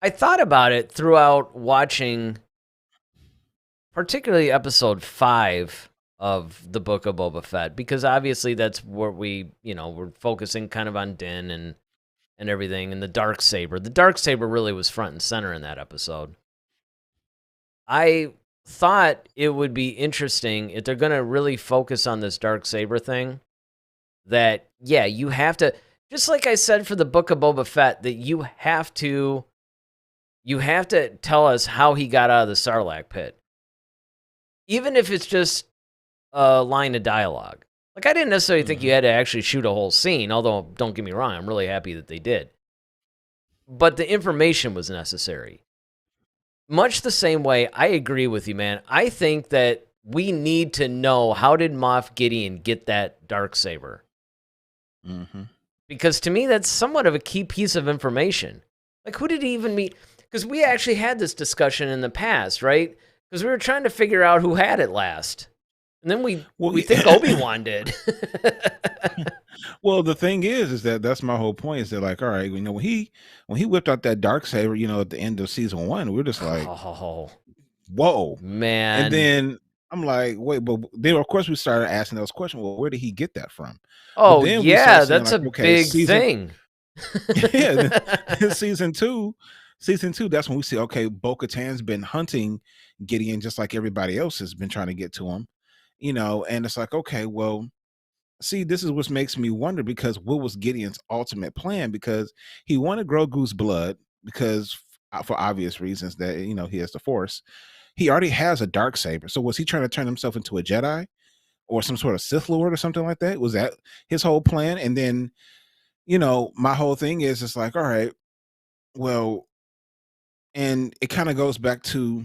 I thought about it throughout watching, particularly episode 5 of the Book of Boba Fett, because obviously that's where we're focusing kind of on Din and everything, and the Darksaber. The Darksaber really was front and center in that episode. I thought it would be interesting if they're going to really focus on this Darksaber thing, that, yeah, you have to, just like I said for the Book of Boba Fett, that you have to tell us how he got out of the Sarlacc pit. Even if it's just a line of dialogue. Like, I didn't necessarily think you had to actually shoot a whole scene, although, don't get me wrong, I'm really happy that they did. But the information was necessary. Much the same way, I agree with you, man. I think that we need to know, how did Moff Gideon get that Darksaber? Because to me, that's somewhat of a key piece of information. Like, who did he even meet? Because we actually had this discussion in the past, right? Because we were trying to figure out who had it last. And then we think Obi-Wan did. Well, the thing is that's my whole point. Is that, like, all right, when he whipped out that Darksaber, at the end of season 1, we are just like, oh, whoa, man. And then I'm like, wait, but then of course we started asking those questions. Well, where did he get that from? Oh, yeah, that's like, a big thing. Yeah, season two, that's when we see, okay, Bo-Katan's been hunting Gideon just like everybody else has been trying to get to him, and it's like, okay, well, see, this is what makes me wonder, because what was Gideon's ultimate plan? Because he wanted Grogu's blood, because for obvious reasons that, he has the Force. He already has a Darksaber. So was he trying to turn himself into a Jedi or some sort of Sith Lord or something like that? Was that his whole plan? And then, my whole thing is, it's like, all right, well, and it kind of goes back to,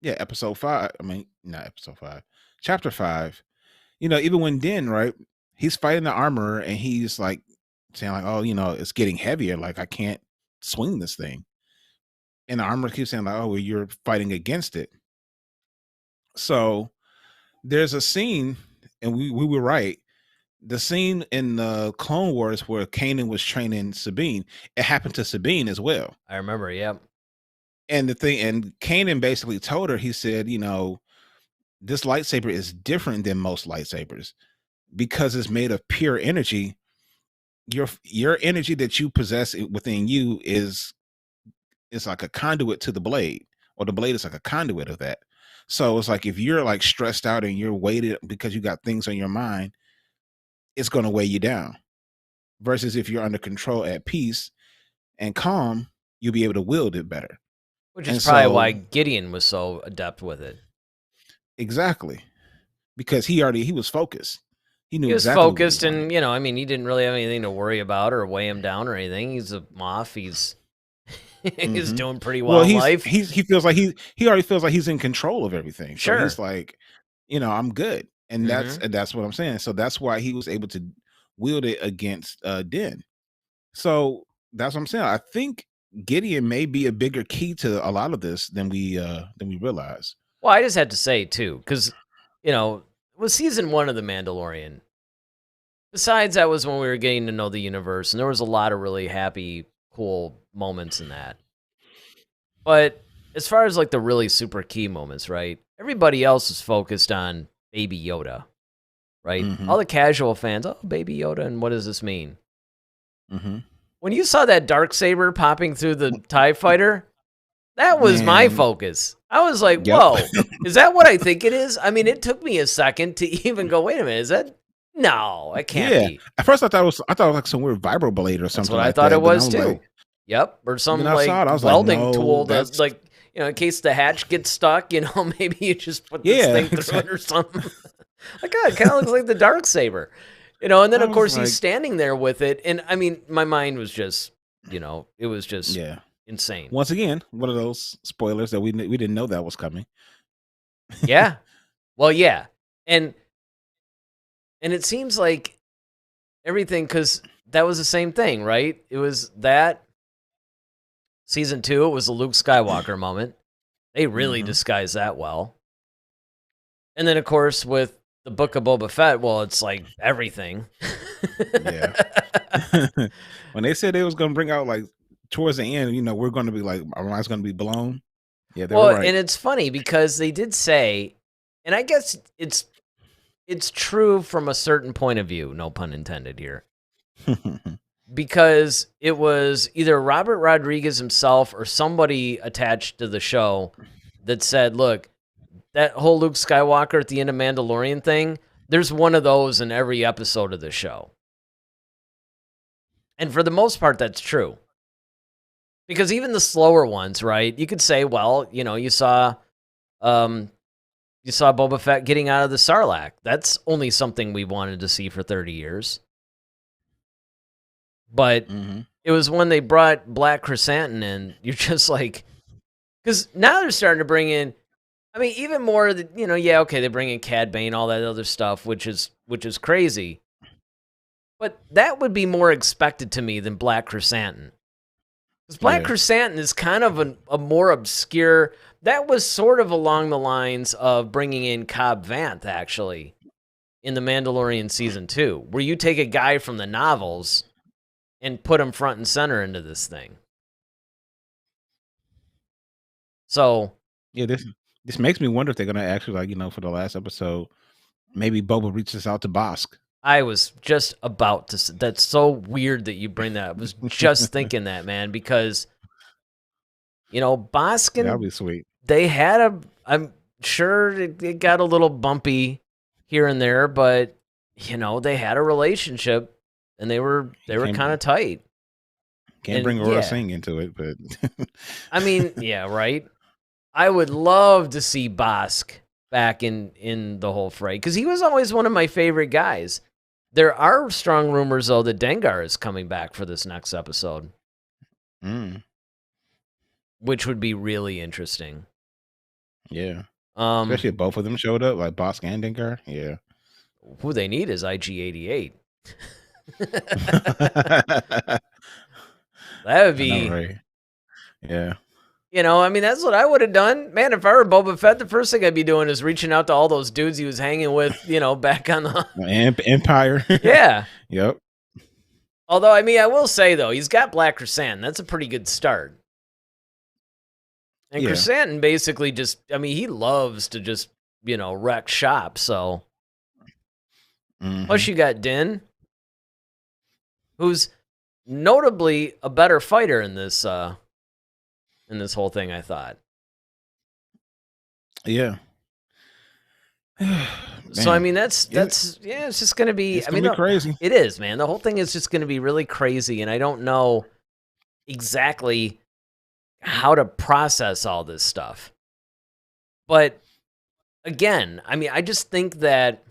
episode 5. I mean, not episode 5, chapter 5. Even when Din, right, he's fighting the armorer and he's like saying, like, oh, it's getting heavier. Like, I can't swing this thing. And the armorer keeps saying, like, oh, well, you're fighting against it. So there's a scene, and we were right. The scene in the Clone Wars where Kanan was training Sabine, it happened to Sabine as well. I remember, yep. And Kanan basically told her, he said, this lightsaber is different than most lightsabers because it's made of pure energy. Your energy that you possess within you is like a conduit to the blade, or the blade is like a conduit of that. So it's like, if you're like stressed out and you're weighted because you got things on your mind, it's going to weigh you down. Versus if you're under control, at peace and calm, you'll be able to wield it better. Which is probably why Gideon was so adept with it. Exactly. Because he was focused. He knew he was exactly focused, and he didn't really have anything to worry about or weigh him down or anything. He's a Moff. He's he's doing pretty well in life. He feels like he already feels like he's in control of everything. Sure. So he's like, I'm good. And that's what I'm saying. So that's why he was able to wield it against Din. So that's what I'm saying. I think Gideon may be a bigger key to a lot of this than we realize. Well, I just had to say too, because with season 1 of The Mandalorian, besides that was when we were getting to know the universe, and there was a lot of really happy, cool moments in that. But as far as like the really super key moments, right? Everybody else is focused on Baby Yoda, right? Mm-hmm. All the casual fans, oh, Baby Yoda, and what does this mean? Mm-hmm. When you saw that Darksaber popping through the TIE fighter, that was my focus. I was like, whoa, is that what I think it is? I mean, it took me a second to even go, wait a minute, is that? No, it can't be. At first I thought it was like some weird vibroblade or something. That's what I thought it was too. Like, yep, or some like welding tool that's like, in case the hatch gets stuck, maybe you just put this thing through it or something. Like, God, it kind of looks like the Darksaber. And then of course he's standing there with it, and I mean, my mind was just, it was just insane. Once again, one of those spoilers that we didn't know that was coming. Yeah. Well, yeah. And it seems like everything, because that was the same thing, right? It was that season 2, it was a Luke Skywalker moment. They really disguised that well. And then, of course, with the Book of Boba Fett, well, it's like everything. Yeah. When they said they was going to bring out, like, towards the end, we're going to be like, our mind's going to be blown. Yeah, they were Well, right. and it's funny because they did say, and I guess it's true from a certain point of view, no pun intended here, because it was either Robert Rodriguez himself or somebody attached to the show that said, look, that whole Luke Skywalker at the end of Mandalorian thing, there's one of those in every episode of the show. And for the most part, that's true. Because even the slower ones, right? You could say, well, you saw Boba Fett getting out of the Sarlacc. That's only something we wanted to see for 30 years. But it was when they brought Black Chrysanthemum in, you're just like, because now they're starting to bring in, I mean, even more, okay, they bring in Cad Bane, all that other stuff, which is crazy. But that would be more expected to me than Black Chrysanthemum. Because Black Chrysanthemum is kind of a more obscure, that was sort of along the lines of bringing in Cobb Vanth, actually, in The Mandalorian Season 2, where you take a guy from the novels and put him front and center into this thing. So... yeah, this makes me wonder if they're going to actually, for the last episode, maybe Boba reaches out to Bosk. I was just about to say, that's so weird that you bring that up. I was just thinking that, man, because, Bosk and That'd be sweet. They had I'm sure it got a little bumpy here and there, but, they had a relationship and they were kind of tight. Can't bring Aurora Singh into it, but... I mean, yeah, right? I would love to see Bosk back in the whole fray, because he was always one of my favorite guys. There are strong rumors, though, that Dengar is coming back for this next episode. Which would be really interesting. Yeah. Especially if both of them showed up, like Bosk and Dengar. Yeah. Who they need is IG-88. That would be... right. Yeah. I mean, that's what I would have done. Man, if I were Boba Fett, the first thing I'd be doing is reaching out to all those dudes he was hanging with, back on the... Empire. Yeah. Yep. Although, I mean, I will say, though, he's got Black Chrysanthemum. That's a pretty good start. And Chrysanthemum basically just... I mean, he loves to just, wreck shop, so... Plus, you got Din, who's notably a better fighter in this whole thing, I thought. Yeah. So I mean, that's it's just gonna be. It's gonna be crazy. It is, man. The whole thing is just gonna be really crazy, and I don't know exactly how to process all this stuff. But again, I mean, I just think that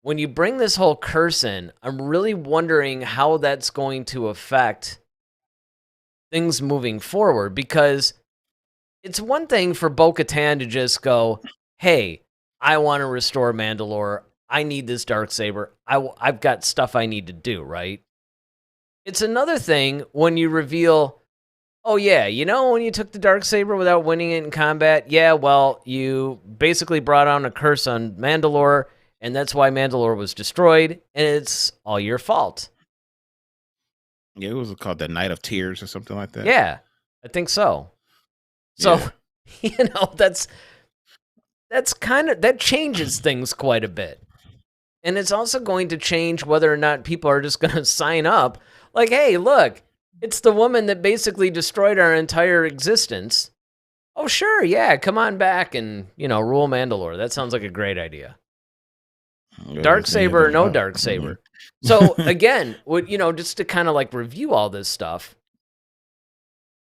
when you bring this whole curse in, I'm really wondering how that's going to affect things moving forward, because it's one thing for Bo-Katan to just go, hey, I want to restore Mandalore. I need this Darksaber. I've got stuff I need to do, right? It's another thing when you reveal, oh yeah, when you took the Darksaber without winning it in combat, yeah, well, you basically brought on a curse on Mandalore, and that's why Mandalore was destroyed, and it's all your fault. Yeah, it was called the Night of Tears or something like that. Yeah, I think so. So, that's kind of, that changes things quite a bit. And it's also going to change whether or not people are just going to sign up. Like, hey, look, it's the woman that basically destroyed our entire existence. Oh, sure, yeah, come on back and, rule Mandalore. That sounds like a great idea. Darksaber or no Darksaber. So, again, just to kind of like review all this stuff,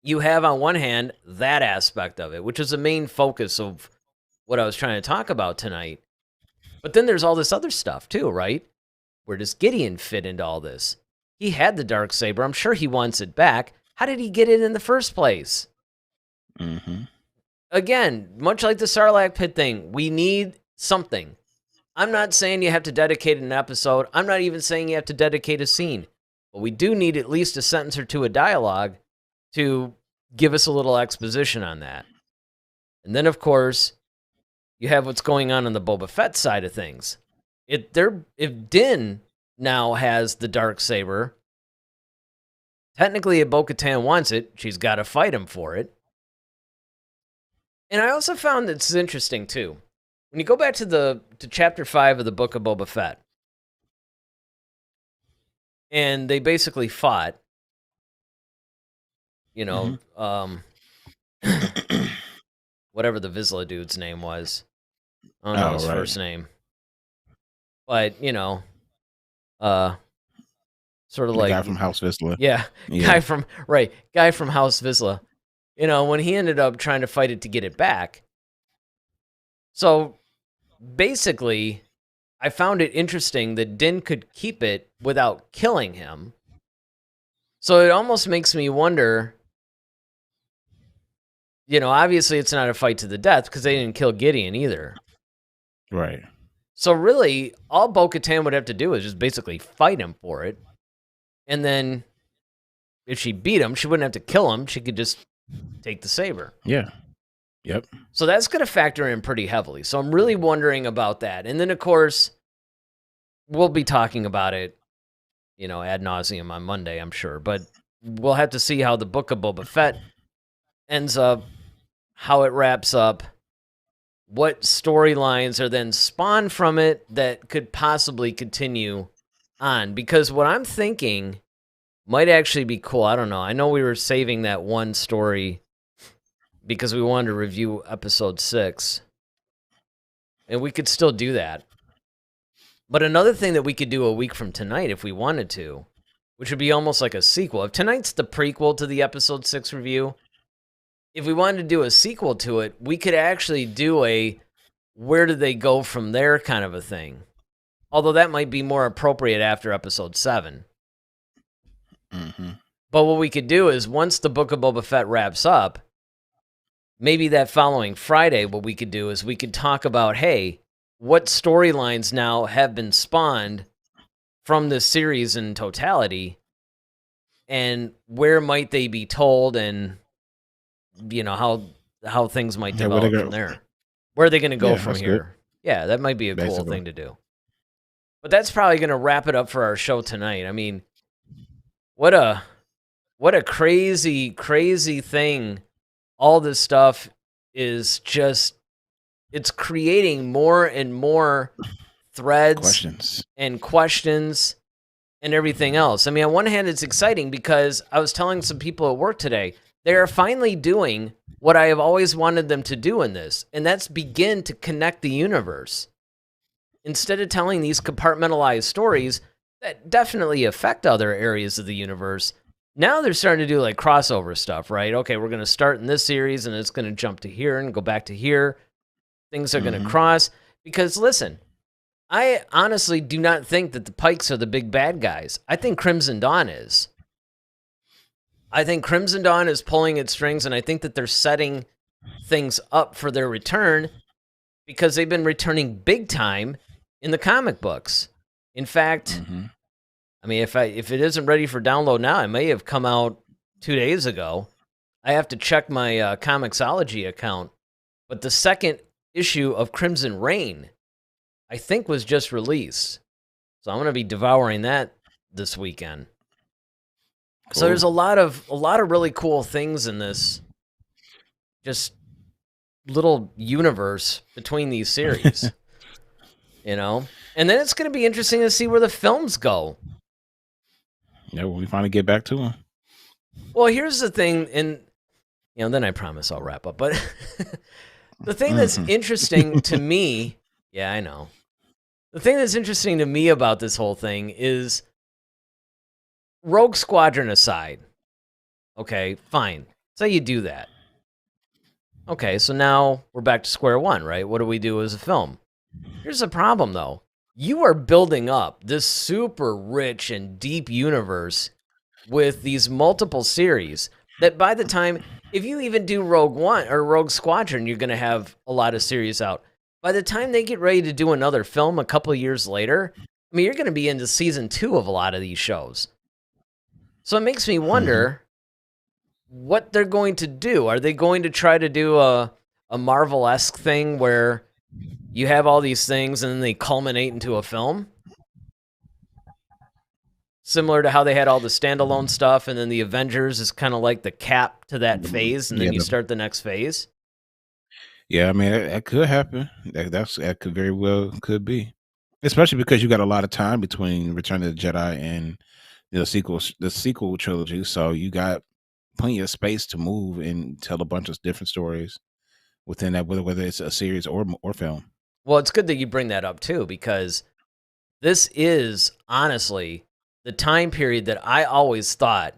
you have on one hand that aspect of it, which is the main focus of what I was trying to talk about tonight. But then there's all this other stuff too, right? Where does Gideon fit into all this? He had the Darksaber. I'm sure he wants it back. How did he get it in the first place? Again, much like the Sarlacc pit thing, we need something. I'm not saying you have to dedicate an episode. I'm not even saying you have to dedicate a scene. But we do need at least a sentence or two of dialogue to give us a little exposition on that. And then, of course, you have what's going on the Boba Fett side of things. If Din now has the Darksaber, technically if Bo-Katan wants it, she's got to fight him for it. And I also found this interesting too. When you go back to chapter 5 of the book of Boba Fett, and they basically fought, you know, whatever the Vizsla dude's name was. I don't know his first name. But, you know, sort of the like guy from House Vizsla. Yeah, guy from House Vizsla. You know, when he ended up trying to fight it to get it back. So basically, I found it interesting that Din could keep it without killing him. So it almost makes me wonder, you know, obviously it's not a fight to the death because they didn't kill Gideon either. Right. So really, all Bo-Katan would have to do is just basically fight him for it. And then if she beat him, she wouldn't have to kill him. She could just take the saber. Yeah. Yep. So that's going to factor in pretty heavily. So I'm really wondering about that. And then, of course, we'll be talking about it, you know, ad nauseum on Monday, I'm sure. But we'll have to see how the Book of Boba Fett ends up, how it wraps up, what storylines are then spawned from it that could possibly continue on. Because what I'm thinking might actually be cool. I don't know. I know we were saving that one story because we wanted to review episode 6. And we could still do that. But another thing that we could do a week from tonight if we wanted to, which would be almost like a sequel. If tonight's the prequel to the episode 6 review, if we wanted to do a sequel to it, we could actually do a where do they go from there kind of a thing. Although that might be more appropriate after episode 7. Mm-hmm. But what we could do is once the Book of Boba Fett wraps up, maybe that following Friday, what we could do is we could talk about, hey, what storylines now have been spawned from this series in totality, and where might they be told, and you know how things might develop from there. Where are they going to go from here? Good. Yeah, that might be a cool thing to do. But that's probably going to wrap it up for our show tonight. I mean, what a crazy, crazy thing. All this stuff is just, it's creating more and more threads and questions and everything else. I mean, on one hand, it's exciting because I was telling some people at work today, they are finally doing what I have always wanted them to do in this, and that's begin to connect the universe. Instead of telling these compartmentalized stories that definitely affect other areas of the universe, now they're starting to do like crossover stuff, right? Okay, we're going to start in this series, and it's going to jump to here and go back to here. Things are going to cross. Because, listen, I honestly do not think that the Pikes are the big bad guys. I think Crimson Dawn is. I think Crimson Dawn is pulling its strings, and I think that they're setting things up for their return because they've been returning big time in the comic books. In fact, I mean, if it isn't ready for download now, it may have come out 2 days ago. I have to check my Comixology account. But the second issue of Crimson Reign, I think, was just released. So I'm going to be devouring that this weekend. Cool. So there's a lot of really cool things in this just little universe between these series. You know? And then it's going to be interesting to see where the films go. Yeah, when we finally get back to them. Well, here's the thing, and you know, then I promise I'll wrap up. But the thing that's interesting to me, yeah, I know. The thing that's interesting to me about this whole thing is Rogue Squadron aside. Okay, fine. Say you do that. Okay, so now we're back to square one, right? What do we do as a film? Here's the problem, though. You are building up this super rich and deep universe with these multiple series that by the time, if you even do Rogue One or Rogue Squadron, you're going to have a lot of series out. By the time they get ready to do another film a couple of years later, I mean, you're going to be into season 2 of a lot of these shows. So it makes me wonder what they're going to do. Are they going to try to do a Marvel-esque thing where you have all these things and then they culminate into a film? Similar to how they had all the standalone stuff and then the Avengers is kind of like the cap to that phase and then you start the next phase? Yeah, I mean that could happen. That could very well could be, especially because you got a lot of time between Return of the Jedi and the sequel trilogy. So you got plenty of space to move and tell a bunch of different stories within that, whether it's a series or film. Well, it's good that you bring that up too, because this is honestly the time period that I always thought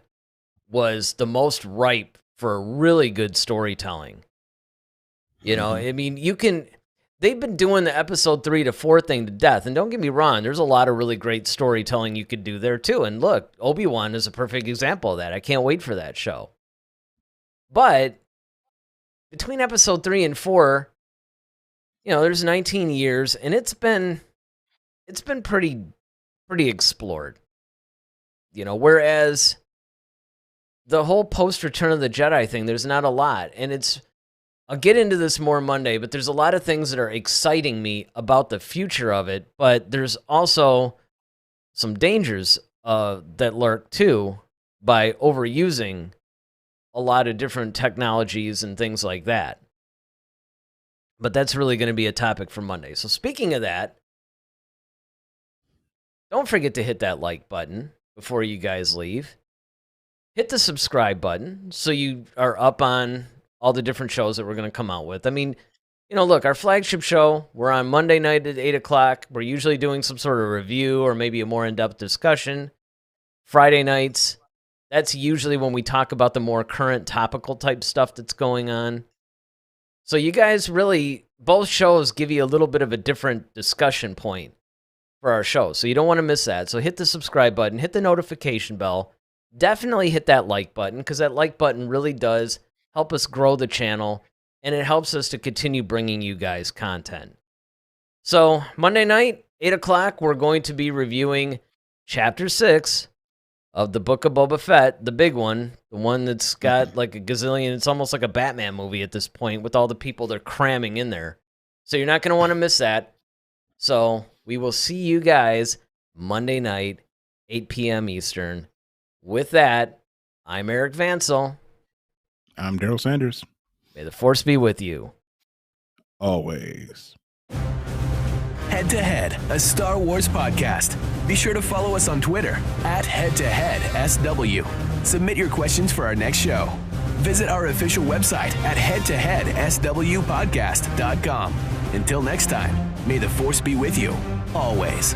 was the most ripe for really good storytelling. You know, Mhm. I mean, they've been doing the episode 3 to 4 thing to death. And don't get me wrong, there's a lot of really great storytelling you could do there too. And look, Obi-Wan is a perfect example of that. I can't wait for that show. But between episode 3 and 4, there's 19 years, and it's been pretty explored. Whereas the whole post Return of the Jedi thing, there's not a lot. And I'll get into this more Monday, but there's a lot of things that are exciting me about the future of it. But there's also some dangers that lurk too by overusing a lot of different technologies and things like that. But that's really going to be a topic for Monday. So speaking of that, don't forget to hit that like button before you guys leave. Hit the subscribe button so you are up on all the different shows that we're going to come out with. I mean, look, our flagship show, we're on Monday night at 8 o'clock. We're usually doing some sort of review or maybe a more in-depth discussion. Friday nights, that's usually when we talk about the more current topical type stuff that's going on. So you guys really, both shows give you a little bit of a different discussion point for our show. So you don't want to miss that. So hit the subscribe button, hit the notification bell. Definitely hit that like button, because that like button really does help us grow the channel, and it helps us to continue bringing you guys content. So Monday night, 8 o'clock, we're going to be reviewing Chapter 6 of the Book of Boba Fett, the big one, the one that's got like a gazillion, it's almost like a Batman movie at this point with all the people they're cramming in there. So you're not going to want to miss that. So we will see you guys Monday night, 8 p.m. Eastern. With that, I'm Eric Vansel. I'm Daryl Sanders. May the Force be with you. Always. Head to Head, a Star Wars podcast. Be sure to follow us on Twitter @HeadToHeadSW. Submit your questions for our next show. Visit our official website at headtoheadswpodcast.com. Until next time, may the Force be with you, always.